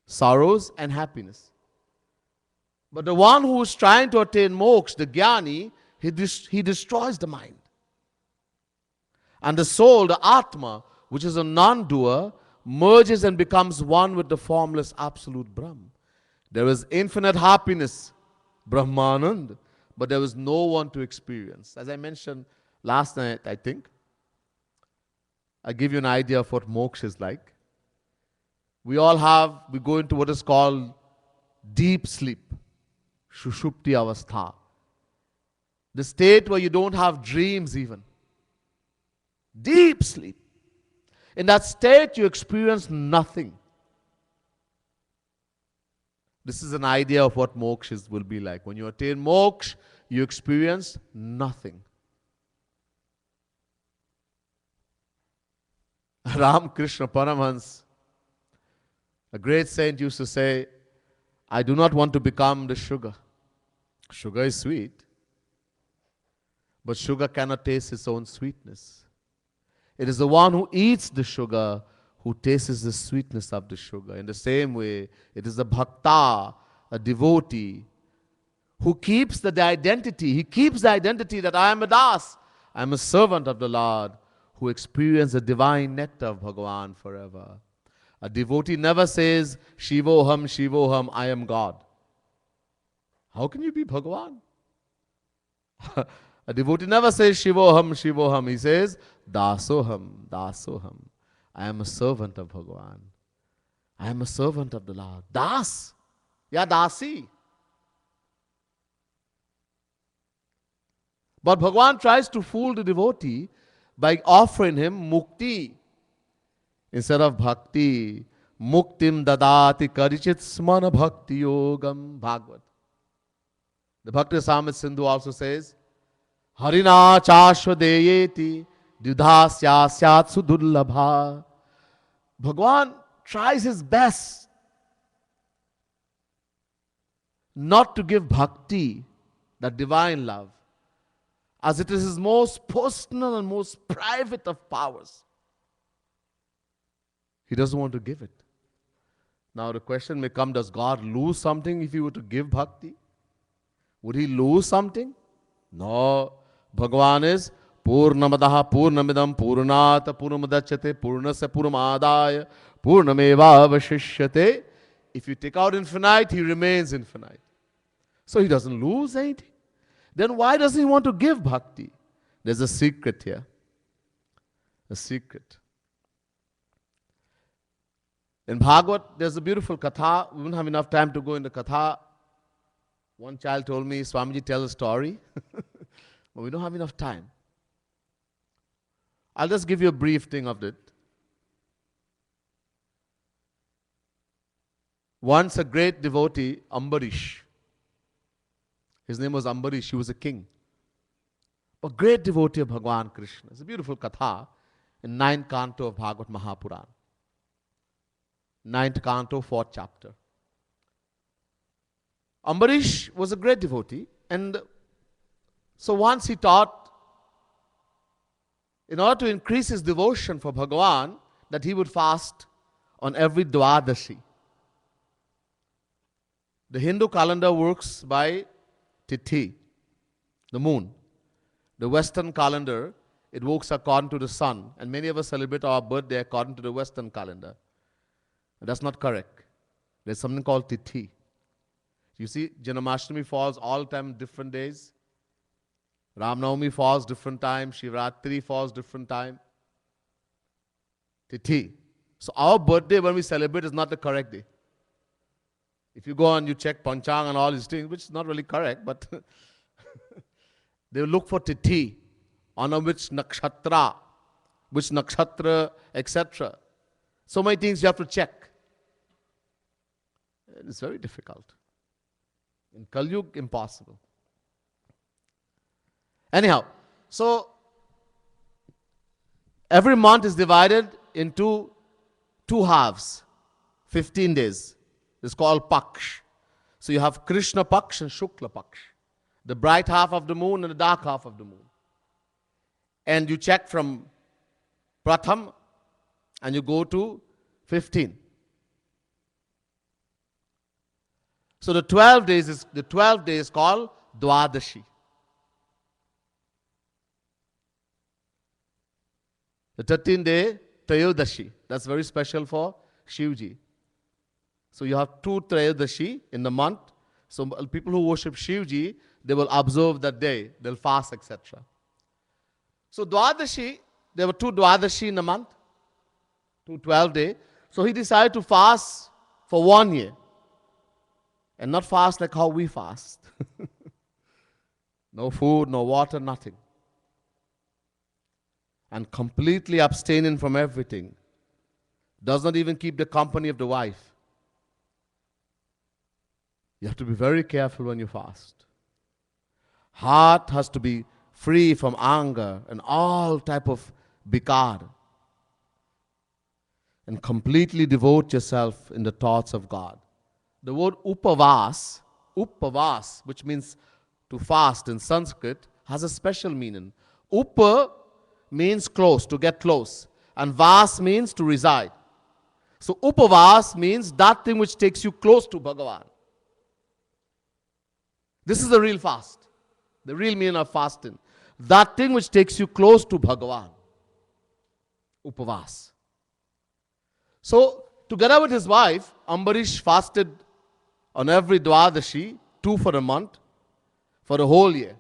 sorrows, and happiness. But the one who is trying to attain moksha, the jnani, he destroys the mind. And the soul, the atma, which is a non-doer, merges and becomes one with the formless absolute Brahm. There is infinite happiness, Brahmanand, but there is no one to experience. As I mentioned last night, I think, I give you an idea of what moksha is like. We go into what is called deep sleep, Shushupti Avastha. The state where you don't have dreams even. Deep sleep. In that state, you experience nothing. This is an idea of what moksha will be like. When you attain moksha, you experience nothing. Ram Krishna Paramhans, a great saint, used to say, "I do not want to become the sugar. Sugar is sweet, but sugar cannot taste its own sweetness. It is the one who eats the sugar who tastes the sweetness of the sugar." In the same way, it is the bhakta, a devotee, who keeps the identity. He keeps the identity that I am a das, I am a servant of the Lord, who experience the divine nectar of Bhagavan forever. A devotee never says, "Shivoham, Shivoham, I am God." How can you be Bhagavan? A devotee never says, "Shivoham, Shivoham." He says, "Dasoham, Dasoham. I am a servant of Bhagavan. I am a servant of the Lord." Das. Ya Dasi. But Bhagavan tries to fool the devotee by offering him mukti. Instead of bhakti, muktim dadati karichit smana bhakti yogam. Bhagavad. The Bhakti Rasamrita Sindhu also says, Harina chashvadeyeti didhasya syat sudurlabha. Bhagwan tries his best not to give bhakti, that divine love, as it is his most personal and most private of powers. He doesn't want to give it. Now the question may come, does God lose something if he were to give bhakti? Would he lose something? No. Bhagavan is Purnamadaha Purnamidam Purnata Purnamadachyate Purnasya Purnamadaya Purnameva Vashishyate. If you take out infinite, he remains infinite. So he doesn't lose anything. Then why doesn't he want to give bhakti? There's a secret here. A secret. In Bhagavad, there's a beautiful katha. We won't have enough time to go into katha. One child told me, Swamiji, tell a story. But we don't have enough time. I'll just give you a brief thing of it. Once a great devotee, Ambarish, his name was Ambarish, he was a king. A great devotee of Bhagavan Krishna. It's a beautiful katha in 9th canto of Bhagavad Mahapuran. 9th canto, 4th chapter. Ambarish was a great devotee, and so once he thought, in order to increase his devotion for Bhagavan, that he would fast on every Dwadashi. The Hindu calendar works by Tithi, the moon. The Western calendar, it works according to the sun, and many of us celebrate our birthday according to the Western calendar. That's not correct. There's something called Tithi. You see, Janmashtami falls all time different days. Ram Navami falls different time. Shivratri falls different time. Tithi. So our birthday when we celebrate is not the correct day. If you go and you check Panchang and all these things, which is not really correct, but they will look for Tithi, on which nakshatra, etc. So many things you have to check. It's very difficult. In Kali Yuga, impossible. Anyhow, so every month is divided into two halves, 15 days. It's called Paksh. So you have Krishna Paksh and Shukla Paksh. The bright half of the moon and the dark half of the moon. And you check from Pratham and you go to 15. So the 12 days called Dwadashi. The 13th day, Trayodashi. That's very special for Shivji. So you have two Trayodashi in the month. So people who worship Shivji, they will observe that day. They'll fast, etc. So Dwadashi, there were two Dwadashi in the month. 12 days. So he decided to fast for 1 year. And not fast like how we fast. No food, no water, nothing. And completely abstaining from everything. Does not even keep the company of the wife. You have to be very careful when you fast. Heart has to be free from anger and all type of bikar. And completely devote yourself in the thoughts of God. The word upavas, which means to fast in Sanskrit, has a special meaning. Upa means close, to get close. And vas means to reside. So upavas means that thing which takes you close to Bhagavan. This is the real fast. The real meaning of fasting. That thing which takes you close to Bhagavan. Upavas. So, together with his wife, Ambarish fasted on every Dwadashi, 2 for a month, for the whole year.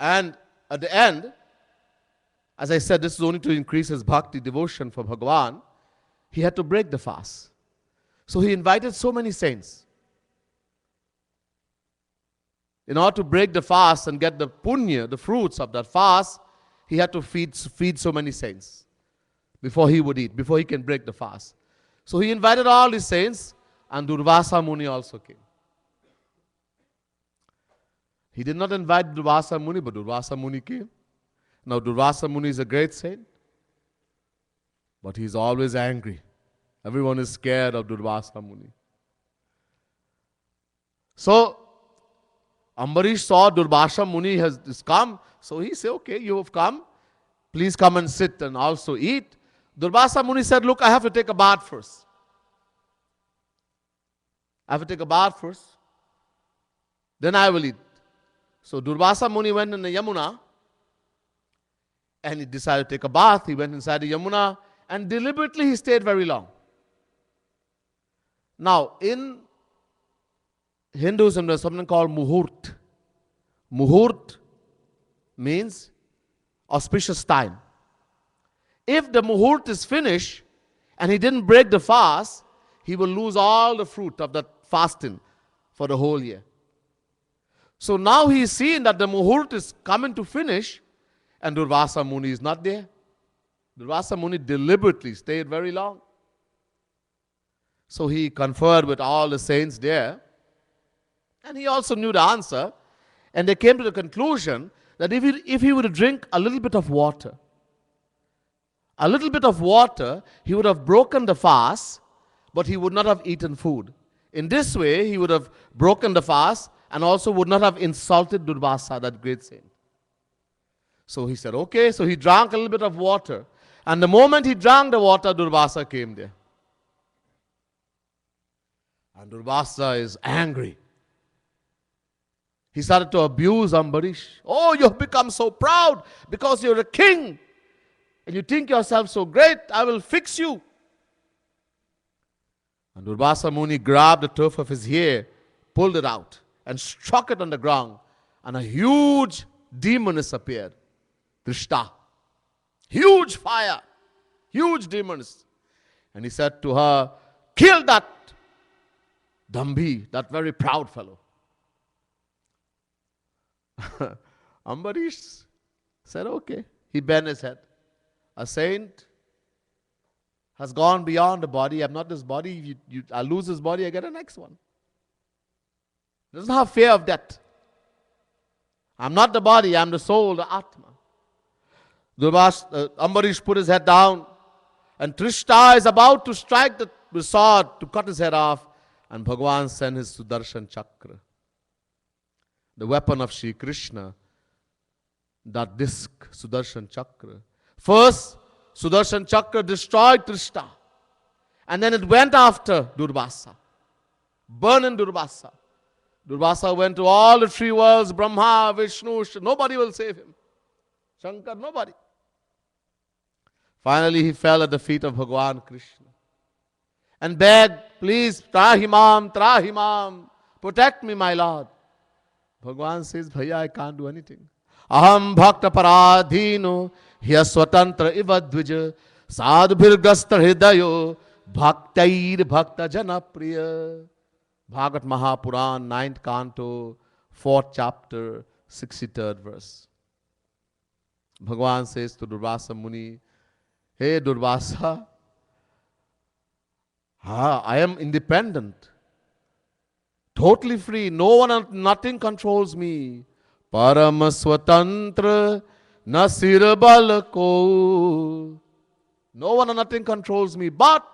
And at the end, as I said, this is only to increase his bhakti devotion for Bhagavan, he had to break the fast. So he invited so many saints. In order to break the fast and get the punya, the fruits of that fast, he had to feed so many saints. before he would eat, before he can break the fast. So he invited all his saints, and Durvasa Muni also came. He did not invite Durvasa Muni, but Durvasa Muni came. Now Durvasa Muni is a great saint, but he's always angry. Everyone is scared of Durvasa Muni. So Ambarish saw Durvasa Muni has come, so he said, okay, you have come, please come and sit and also eat. Durvasa Muni said, look, I have to take a bath first. I have to take a bath first, then I will eat. So Durvasa Muni went in the Yamuna, and he decided to take a bath. He went inside the Yamuna, and deliberately he stayed very long. Now, in Hinduism, there's something called Muhurt. Muhurt means auspicious time. If the Muhurt is finished and he didn't break the fast, he will lose all the fruit of that fasting for the whole year. So now he is seeing that the Muhurt is coming to finish and Durvasa Muni is not there. Durvasa Muni deliberately stayed very long. So he conferred with all the saints there, and he also knew the answer, and they came to the conclusion that if he would drink a little bit of water, he would have broken the fast, but he would not have eaten food. In this way, he would have broken the fast and also would not have insulted Durvasa, that great saint. So he said, okay, so he drank a little bit of water, and the moment he drank the water, Durvasa came there. And Durvasa is angry. He started to abuse Ambarish. Oh, you have become so proud because you're a king and you think yourself so great. I will fix you. And Durvasa Muni grabbed the tuft of his hair, pulled it out, and struck it on the ground. And a huge demoness appeared. Drishta. Huge fire. Huge demons. And he said to her, kill that Dambhi, that very proud fellow. Ambarish said, okay. He bent his head. A saint has gone beyond the body. I'm not this body. I lose this body, I get the next one. Doesn't have fear of death. I'm not the body, I'm the soul, the Atma. Ambarish put his head down, and Trishta is about to strike the sword to cut his head off, and Bhagavan sent his Sudarshan Chakra, the weapon of Shri Krishna, that disc, Sudarshan Chakra. First, Sudarshan Chakra destroyed Trishta, and then it went after Durvasa, burning Durvasa. Durvasa went to all the three worlds, Brahma, Vishnu, nobody will save him. Shankar, nobody. Finally, he fell at the feet of Bhagavan Krishna and begged, please, Trahimam, protect me, my Lord. Bhagavan says, Bhaiya, I can't do anything. Aham bhakta paradhino, hiya swatantra iva dvija, sadhubhir gastra hridayo, bhaktair bhakta janapriya. Bhagavat Mahapuran, 9th canto, 4th chapter, 63rd verse. Bhagavan says to Durvasa Muni, hey Durvasa, I am independent, totally free. No one, nothing controls me. Param swatantra nasir ko. No one and nothing controls me, but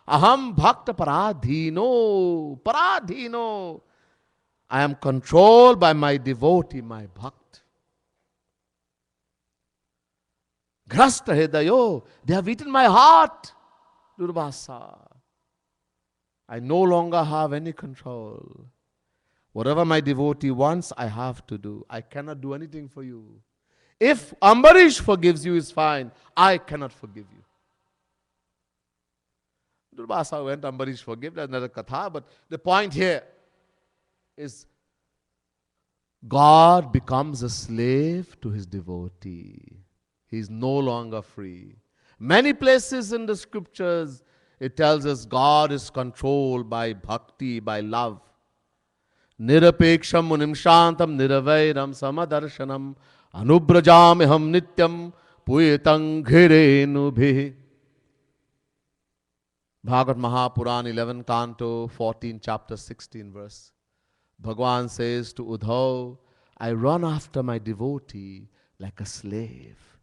aham bhakta paradhino. Paradhino. I am controlled by my devotee, my bhakt. Grasta hedayo. They have eaten my heart, Durvasa. I no longer have any control. Whatever my devotee wants, I have to do. I cannot do anything for you. If Ambarish forgives you, is fine. I cannot forgive you. Durvasa went, Ambarish forgave. That's another katha. But the point here is God becomes a slave to his devotee. He is no longer free. Many places in the scriptures, it tells us God is controlled by bhakti, by love. Nirapeksham munim shantam niravairam samadarshanam anubrajamiham nityam Puyatang Ghirenu Bhagavad Mahapuran 11 Canto 14 chapter 16 verse. Bhagwan says to Uddhav, I run after my devotee like a slave.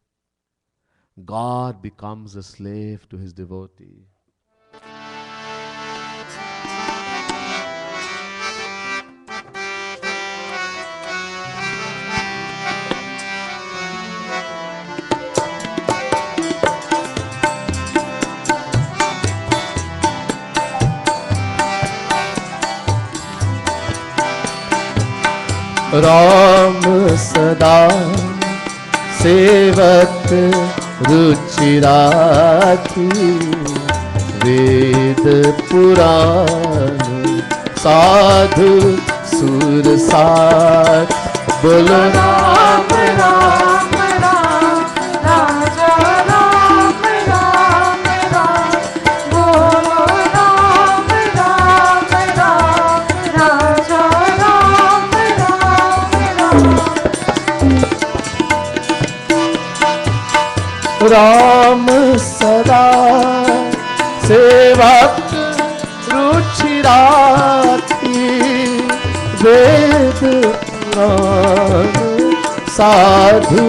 God becomes a slave to his devotee. Ram सदा सेवक रुचि राखी वेद पुराण साधु सुर साथ बोलो राम राम राम राजा राम राम राम बोलो राम राम राम राजा राम राम राम राम सदा सेवक रुचि राखी वेद पुराण साधु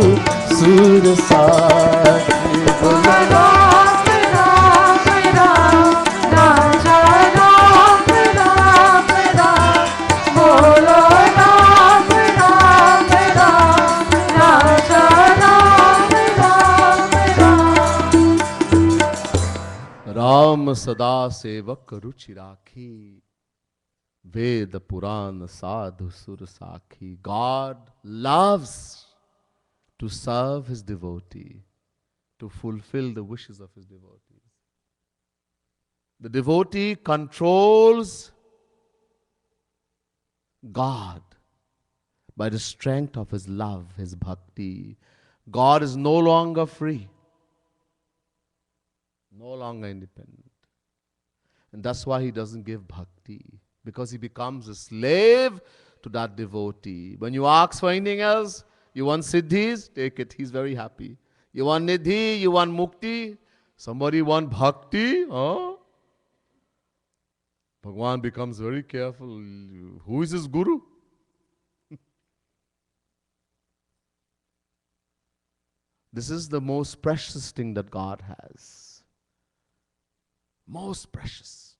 सुर साथी बोलो राम राम राम राजा राम राम राम बोलो राम राम राम राजा Ram Ram Ram Ram Sada Sevak Ruchi Rakhi Ved Puran Sadhu Sur Sakhi. God loves to serve his devotee, to fulfill the wishes of his devotees. The devotee controls God by the strength of his love, his bhakti. God is no longer free, no longer independent. And that's why he doesn't give bhakti, because he becomes a slave to that devotee. When you ask for anything else, you want siddhis, take it, he's very happy. You want nidhi, you want mukti, somebody want bhakti, huh? Bhagwan becomes very careful. Who is his guru? This is the most precious thing that God has. Most precious.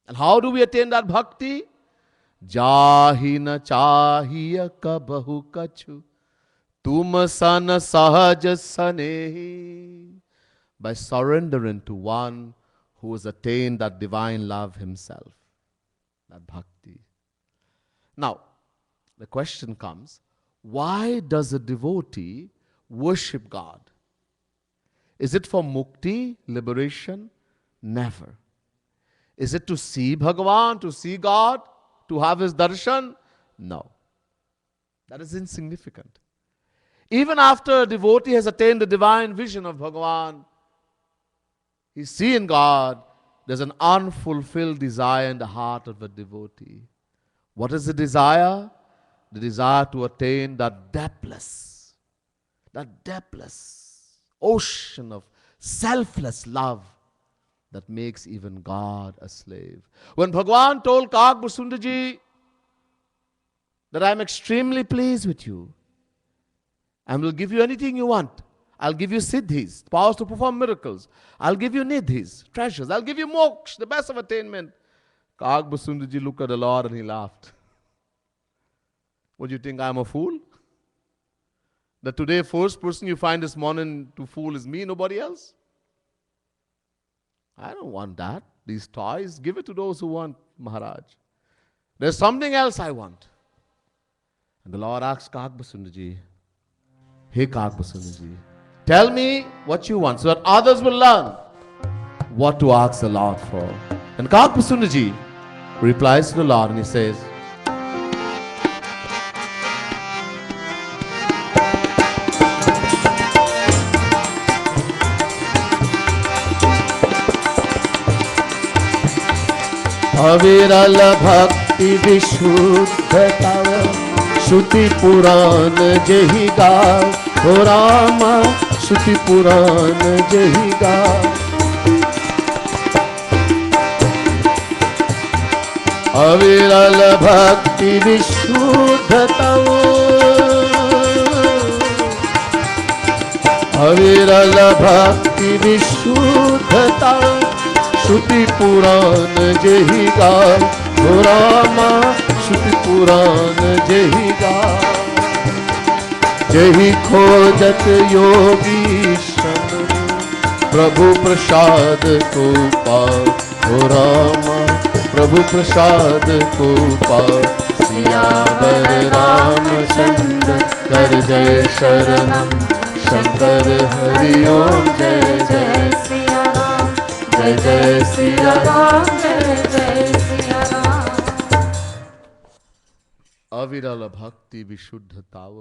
And how do we attain that bhakti? Jahi na chahiya kabahu kachu, tum san sahaj sanehi. By surrendering to one who has attained that divine love himself, that bhakti. Now, the question comes, why does a devotee worship God? Is it for mukti, liberation? Never. Is it to see Bhagavan, to see God, to have his darshan? No. That is insignificant. Even after a devotee has attained the divine vision of Bhagavan, he's seeing God, there's an unfulfilled desire in the heart of a devotee. What is the desire? The desire to attain that depthless ocean of selfless love that makes even God a slave. When Bhagavan told Kagbhasundaji that I'm extremely pleased with you and will give you anything you want, I'll give you siddhis, powers to perform miracles. I'll give you nidhis, treasures. I'll give you moksha, the best of attainment. Kagbhasundaji looked at the Lord and he laughed. What do you think, I'm a fool? That today first person you find this morning to fool is me, nobody else? I don't want that. These toys, give it to those who want, Maharaj. There's something else I want. And the Lord asked Kagbhasundaji, hey Kagbhasundaji, tell me what you want so that others will learn what to ask the Lord for. And Kagbhasundaji replies to the Lord and he says, अविरल भक्ति विशुद्ध तव श्रुति पुराण जहि गाव हो राम श्रुति पुराण जही गा। अविरल भक्ति विशुद्धता, अविरल भक्ति विशुद्धता, श्रुति पुराण जही गा। हो रामा श्रुति पुराण जही गा। जही खोजत योगी शन, प्रभु प्रसाद को पाओ। हो रामा प्रभु प्रसाद को पाओ। सियावर रामचंद्र कर जय शरणम, शंकर हरि ओम जय जय सिया राम, जय जय सिया राम, जय जय सिया राम। अविरल भक्ति विशुद्धताव,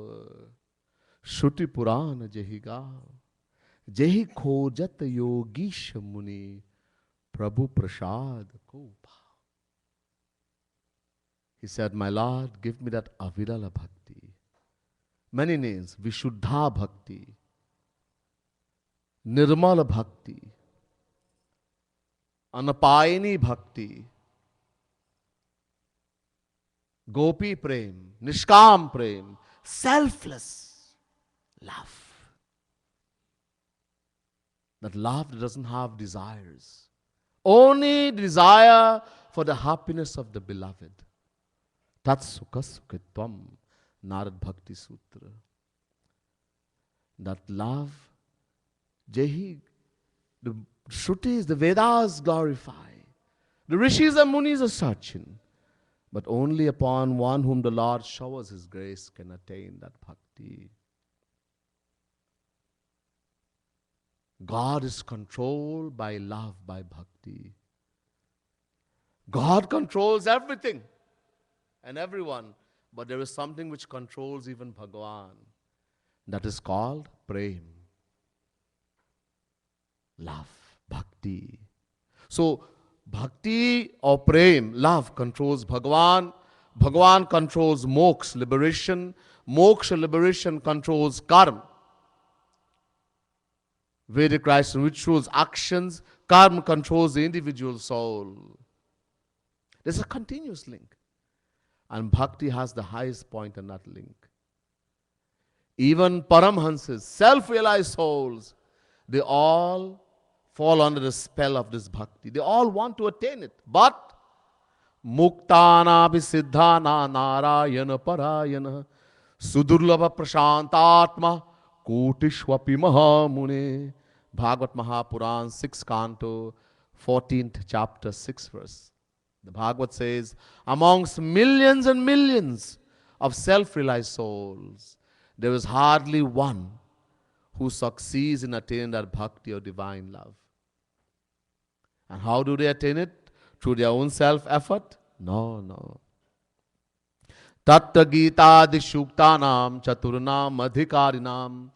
श्रुति पुराण जही गाव। जही खोजत योगीश मुनि, प्रभु प्रसाद को पाओ। He said, my Lord, give me that avirala bhakti. Many names: Vishuddha bhakti, Nirmala bhakti, Anapayini bhakti, Gopi prem, Nishkam prem, selfless love. That love that doesn't have desires, only desire for the happiness of the beloved. Tat sukha sukhitvam, Narad Bhakti Sutra. That love, Jehi, the Shrutis, the Vedas glorify. The Rishis and Munis are searching. But only upon one whom the Lord showers His grace can attain that bhakti. God is controlled by love, by bhakti. God controls everything and everyone, but there is something which controls even Bhagavan. That is called prem. Love, bhakti. So, bhakti or prem, love, controls Bhagavan. Bhagavan controls moksha, liberation. Moksha, liberation, controls karma. Vedic rites and rituals, actions. Karma controls the individual soul. There's a continuous link. And bhakti has the highest point in that link. Even Paramhansis, self-realized souls, they all fall under the spell of this bhakti. They all want to attain it. But Muktana Bisiddhana Narayana Parayana Sudurlabha Prashantatma Kotishwapi Mahamune. Bhagavat Mahapuran, 6th canto, 14th chapter, 6th verse. The Bhagavad says, amongst millions and millions of self-realized souls, there is hardly one who succeeds in attaining that bhakti or divine love. And how do they attain it? Through their own self-effort? No, no. Tatta Gita Dishuktanam Chaturnam Adhikarinam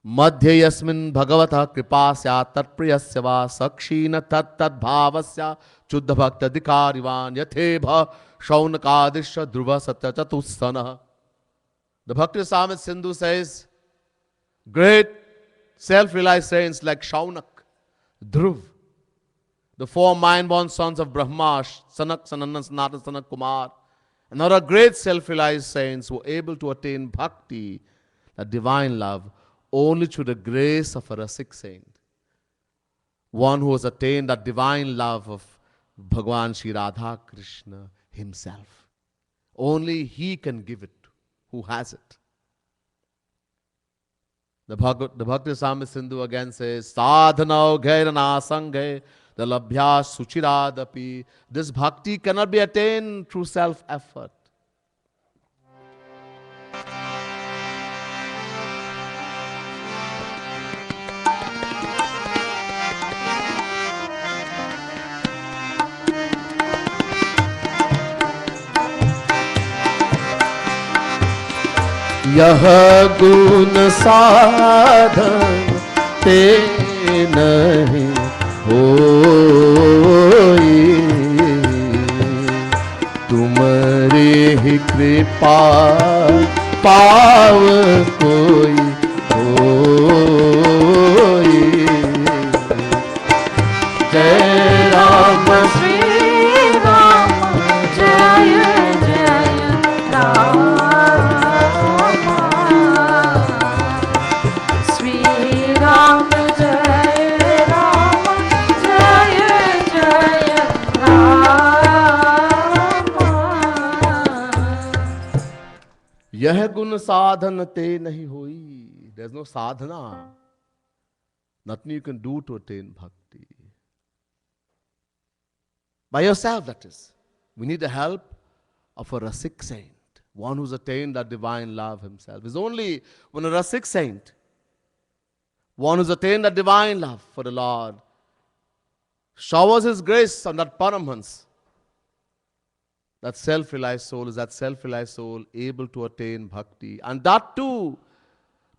Madhya Yasmin Bhagavata Kripasya Tatpriyasya Va Sakshina Tat Tat Bhavasya Chuddha Bhakta Dikarivan Yathebha Shaunakadisha Dhruva Satya Chatusthana. The Bhakti Rasamrita Sindhu says, great self-realized saints like Shaunak, Dhruv, the 4 mind-born sons of Brahma, Sanak, Sanandan, Sanatan, Sanak Kumar, and other great self-realized saints were able to attain bhakti, that divine love, only through the grace of a Rasik saint. One who has attained that divine love of Bhagavan Shri Radha Krishna himself. Only he can give it, who has it. The Bhakti Rasamrita Sindhu again says, Sadhanau ghairana sanghe dalabhya suchiradapi. This bhakti cannot be attained through self-effort. यह गुण साधन ते नहीं होई, तुम्हारी ही कृपा पाव कोई हो। Jai Ram, Shri Ram, Jaya Jaya Rama. Shri Ram, Jaya Rama, Jaya Jaya Rama. यह गुण साधन ते नहीं होई. There's no sadhana. Nothing you can do to attain bhakti. By yourself, that is. We need the help of a Rasik saint, one who's attained that divine love himself. It's only when a Rasik saint, one who's attained that divine love for the Lord, showers his grace on that Paramhans, that self-realized soul is that self-realized soul able to attain bhakti. And that too,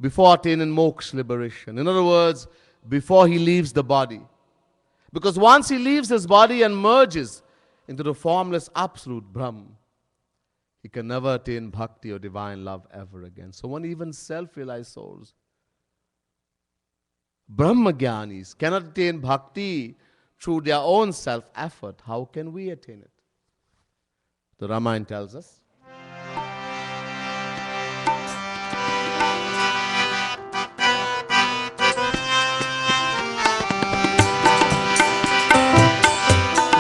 before attaining moksha, liberation. In other words, before he leaves the body. Because once he leaves his body and merges into the formless absolute Brahm, he can never attain bhakti or divine love ever again. So when even self-realized souls, Brahmagyanis, cannot attain bhakti through their own self-effort, how can we attain it? The Ramayana tells us.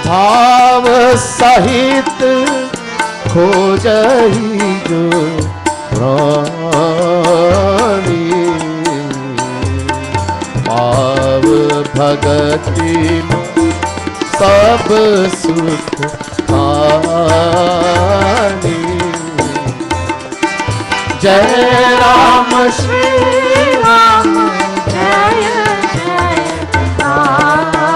भाव सहित खोजहि जो प्राणी पाव भगति सब सुख खानी जय Ram Shri Ram, Jaya Jaya Rama.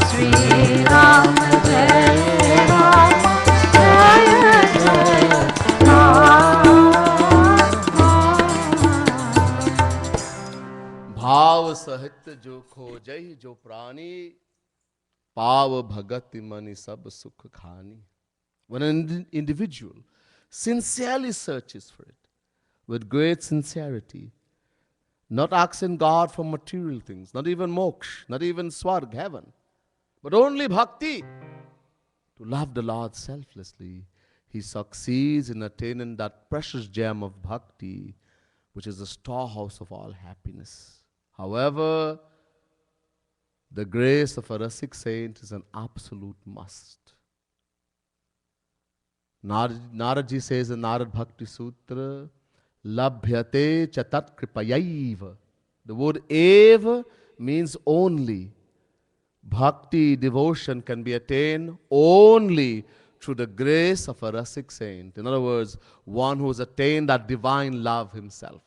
Shri Ram, Jaya Rama, Jaya Jaya Rama. भाव सहित जो खोजहि जो प्राणी पाव भगति मनि सब सुख खानी. When an individual sincerely searches for it with great sincerity, not asking God for material things, not even moksha, not even swarg, heaven, but only bhakti, to love the Lord selflessly, he succeeds in attaining that precious gem of bhakti, which is the storehouse of all happiness. However, the grace of a Rasik saint is an absolute must. Naradji says in Narad Bhakti Sutra, Labhyate chatat kripayaiva. The word eva means only. Bhakti, devotion can be attained only through the grace of a Rasik saint. In other words, one who has attained that divine love himself,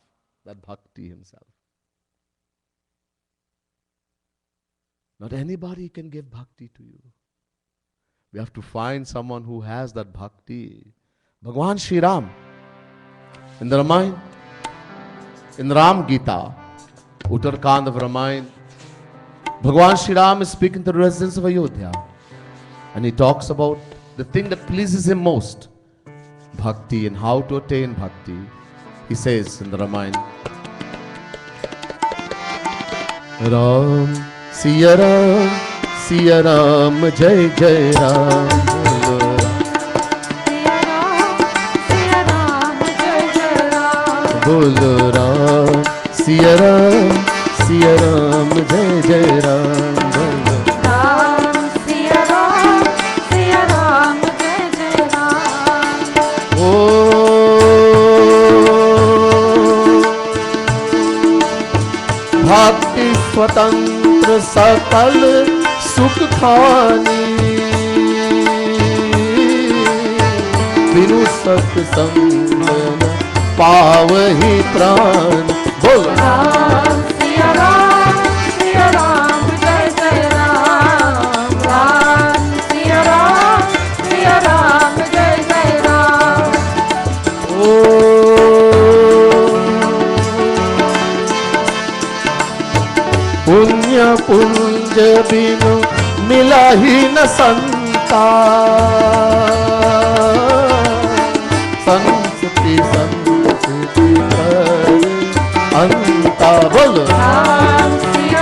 that bhakti himself. Not anybody can give bhakti to you. We have to find someone who has that bhakti. Bhagwan Shri Ram, in the Ramayana, in Ram Gita, Uttarkand of Ramayana, Bhagwan Shri Ram is speaking to the residents of Ayodhya, and he talks about the thing that pleases him most, bhakti, and how to attain bhakti. He says in the Ramayana, Ram, Siya Ram, Jai Jai Ram. Bolo Ram, Siya Ram, Jai Jai Ram. Ram, Siya Ram, Jai Jai Ram. Bhakti Swatantra Sakal Sukh Khani Binu Sat Sangana Pavahi Pran. Bol Ram, Siya Ram, Jai Jai Ram. Ram, Siya Ram, Jai Jai Ram. पुण्य पुंज बिनु मिला ही न संता संस्कृति संस्कृति अंता. बोलो Ram, Siya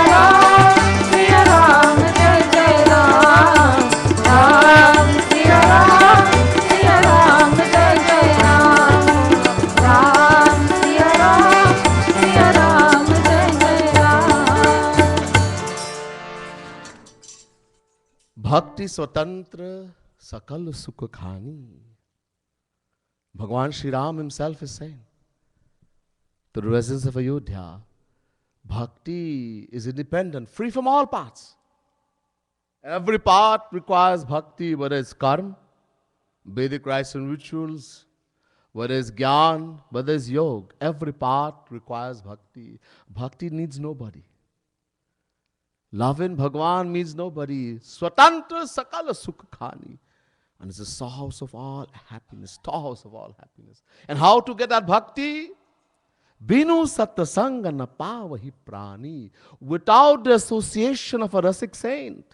Bhakti Swatantra Sakal Sukha Khani. Bhagwan Sri Ram himself is saying to the residents of Ayodhya, Bhakti is independent, free from all parts. Every part requires bhakti, whether it's karma, Vedic rites and rituals, whether it's gyan, whether it's yoga. Every part requires bhakti. Bhakti needs nobody. Loving Bhagwan means nobody. Swatantra Sakala Sukha Khani. And it's the storehouse of all happiness, storehouse of all happiness. And how to get that bhakti? Binu satasanga na pavahi prani. Without the association of a rasik saint.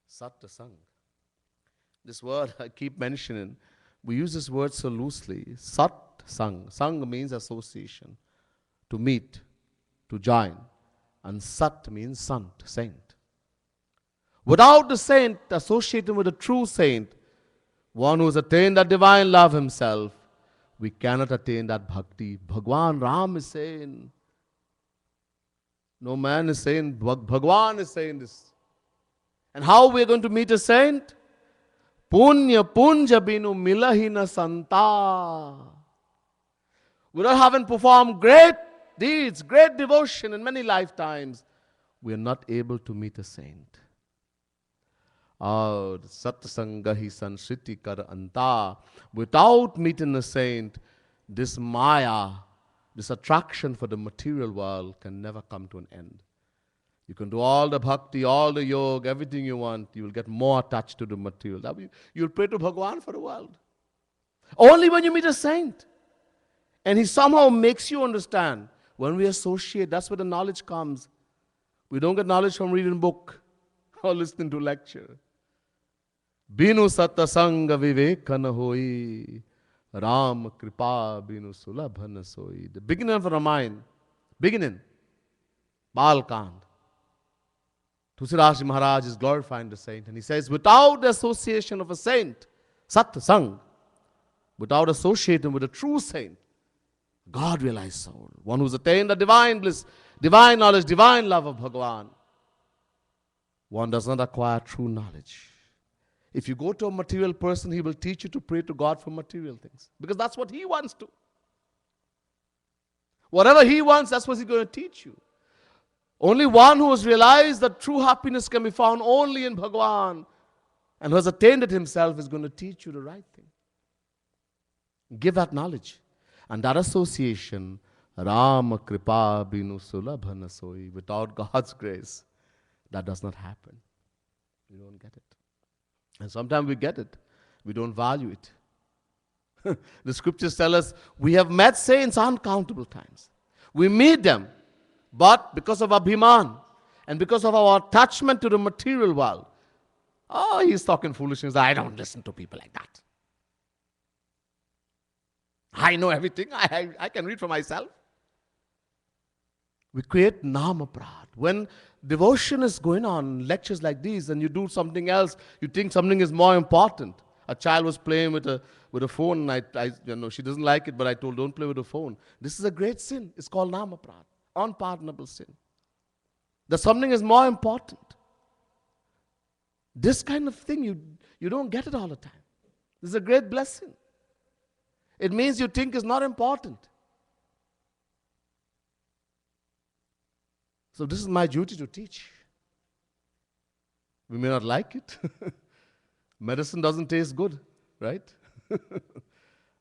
Satasang. This word I keep mentioning. We use this word so loosely. Satsang. Sang means association. To meet. To join. And Sat means sant, saint. Without the saint associated with a true saint, one who has attained that divine love himself, we cannot attain that bhakti. Bhagwan Ram is saying, no man is saying, Bhagwan is saying this. And how we are going to meet a saint? Punya punja binu milahina santa. Without having performed great deeds, great devotion in many lifetimes, we are not able to meet a saint. Aur satsangahi sansriti kar anta. Without meeting a saint, this maya, this attraction for the material world can never come to an end. You can do all the bhakti, all the yoga, everything you want. You will get more attached to the material. You'll pray to Bhagwan for the world. Only when you meet a saint. And he somehow makes you understand. When we associate, that's where the knowledge comes. We don't get knowledge from reading a book or listening to lecture. Binu satasanga vivekana hoi, Ram kripa binu sulabhana soi. The beginning of Ramayana, beginning, Balkand. Tulsidas Maharaj is glorifying the saint, and he says, without the association of a saint, satsang, without associating with a true saint, God realized soul, one who's attained the divine bliss, divine knowledge, divine love of Bhagavan, one does not acquire true knowledge. If you go to a material person, he will teach you to pray to God for material things, because that's what he wants to. Whatever he wants, that's what he's going to teach you. Only one who has realized that true happiness can be found only in Bhagavan and who has attained it himself is going to teach you the right thing. Give that knowledge. And that association, Rama Kripa Binu Sulabhana Soi, without God's grace, that does not happen. You don't get it. And sometimes we get it. We don't value it. The scriptures tell us we have met saints uncountable times. We meet them. But because of Abhiman and because of our attachment to the material world, he's talking foolishness. I don't listen to people like that. I know everything. I can read for myself. We create namaprad. When devotion is going on, lectures like these, and you do something else, you think something is more important. A child was playing with a phone, and she doesn't like it, but I told, don't play with the phone. This is a great sin. It's called namaprad. Unpardonable sin. That something is more important. This kind of thing, you don't get it all the time. This is a great blessing. It means you think it's not important. So this is my duty to teach. We may not like it. Medicine doesn't taste good, right?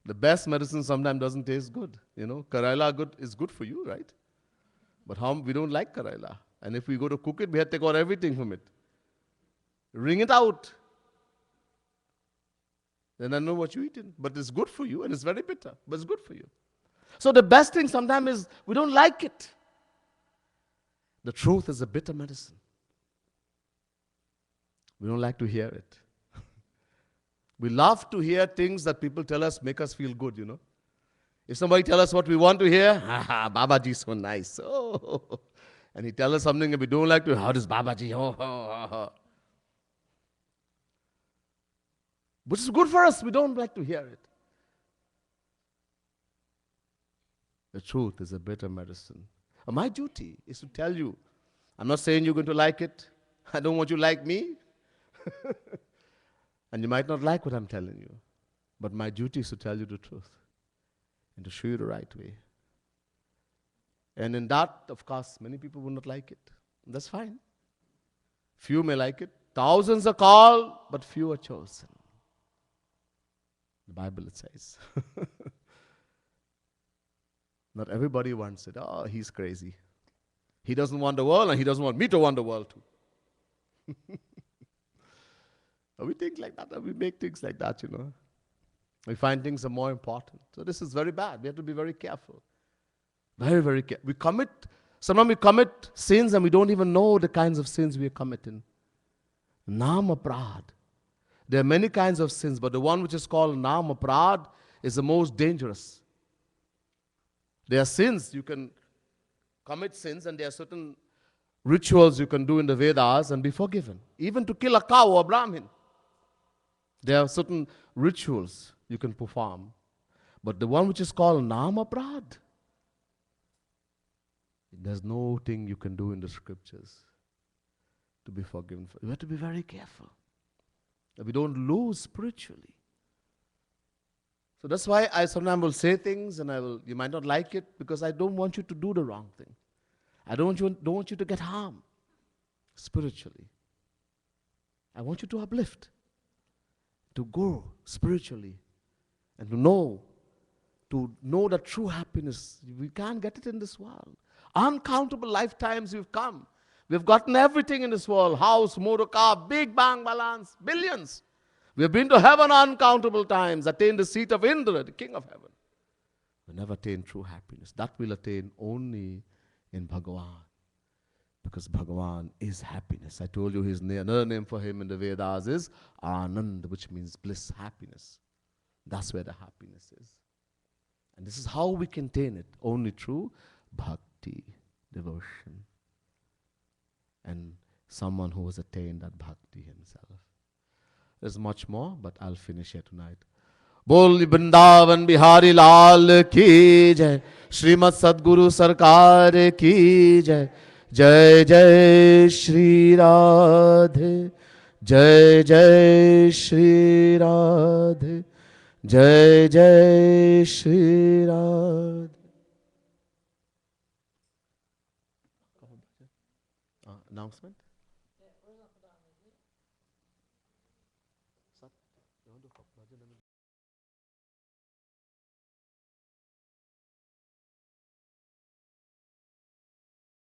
The best medicine sometimes doesn't taste good. Karaila is good for you, right? But we don't like Karaila. And if we go to cook it, we have to take out everything from it. Wring it out. Then I know what you're eating. But it's good for you and it's very bitter. But it's good for you. So the best thing sometimes is we don't like it. The truth is a bitter medicine. We don't like to hear it. We love to hear things that people tell us make us feel good, If somebody tells us what we want to hear, Babaji is so nice. Oh. And he tells us something that we don't like to, how does Babaji? Oh. Which is good for us, we don't like to hear it. The truth is a bitter medicine. And my duty is to tell you, I'm not saying you're going to like it, I don't want you like me. And you might not like what I'm telling you. But my duty is to tell you the truth and to show you the right way. And in that, of course, many people will not like it. That's fine. Few may like it. Thousands are called, but few are chosen. The Bible it says. Not everybody wants it. Oh, he's crazy. He doesn't want the world, and he doesn't want me to want the world too. We think like that, and we make things like that, you know. We find things are more important. So this is very bad. We have to be very careful. Very, very careful. Sometimes we commit sins and we don't even know the kinds of sins we are committing. Nama prad. There are many kinds of sins, but the one which is called Nama prad is the most dangerous. There are sins, you can commit sins, and there are certain rituals you can do in the Vedas and be forgiven. Even to kill a cow or a Brahmin. There are certain rituals you can perform. But the one which is called Nama prad, there's no thing you can do in the scriptures to be forgiven. You have to be very careful that we don't lose spiritually. So that's why I sometimes will say things and you might not like it because I don't want you to do the wrong thing. I don't want you to get harm spiritually. I want you to uplift, to grow spiritually, and to know that true happiness, we can't get it in this world. Uncountable lifetimes we've come. We've gotten everything in this world. House, motor car, big bank balance, billions. We've been to heaven uncountable times, attained the seat of Indra, the king of heaven. We never attain true happiness. That we'll attain only in Bhagavan. Because Bhagavan is happiness. I told you another name for him in the Vedas is Anand, which means bliss, happiness. That's where the happiness is. And this is how we can attain it, only through bhakti, devotion. And someone who has attained that bhakti himself. There's much more, but I'll finish here tonight. Bol Vrindavan Bihari Lal ki jai, Srimad Sadguru Sarkar ki jai, Jai Jai Shri Radhe, Jai Jai Shri Radhe, Jai Jai Shri Radhe. Announcement?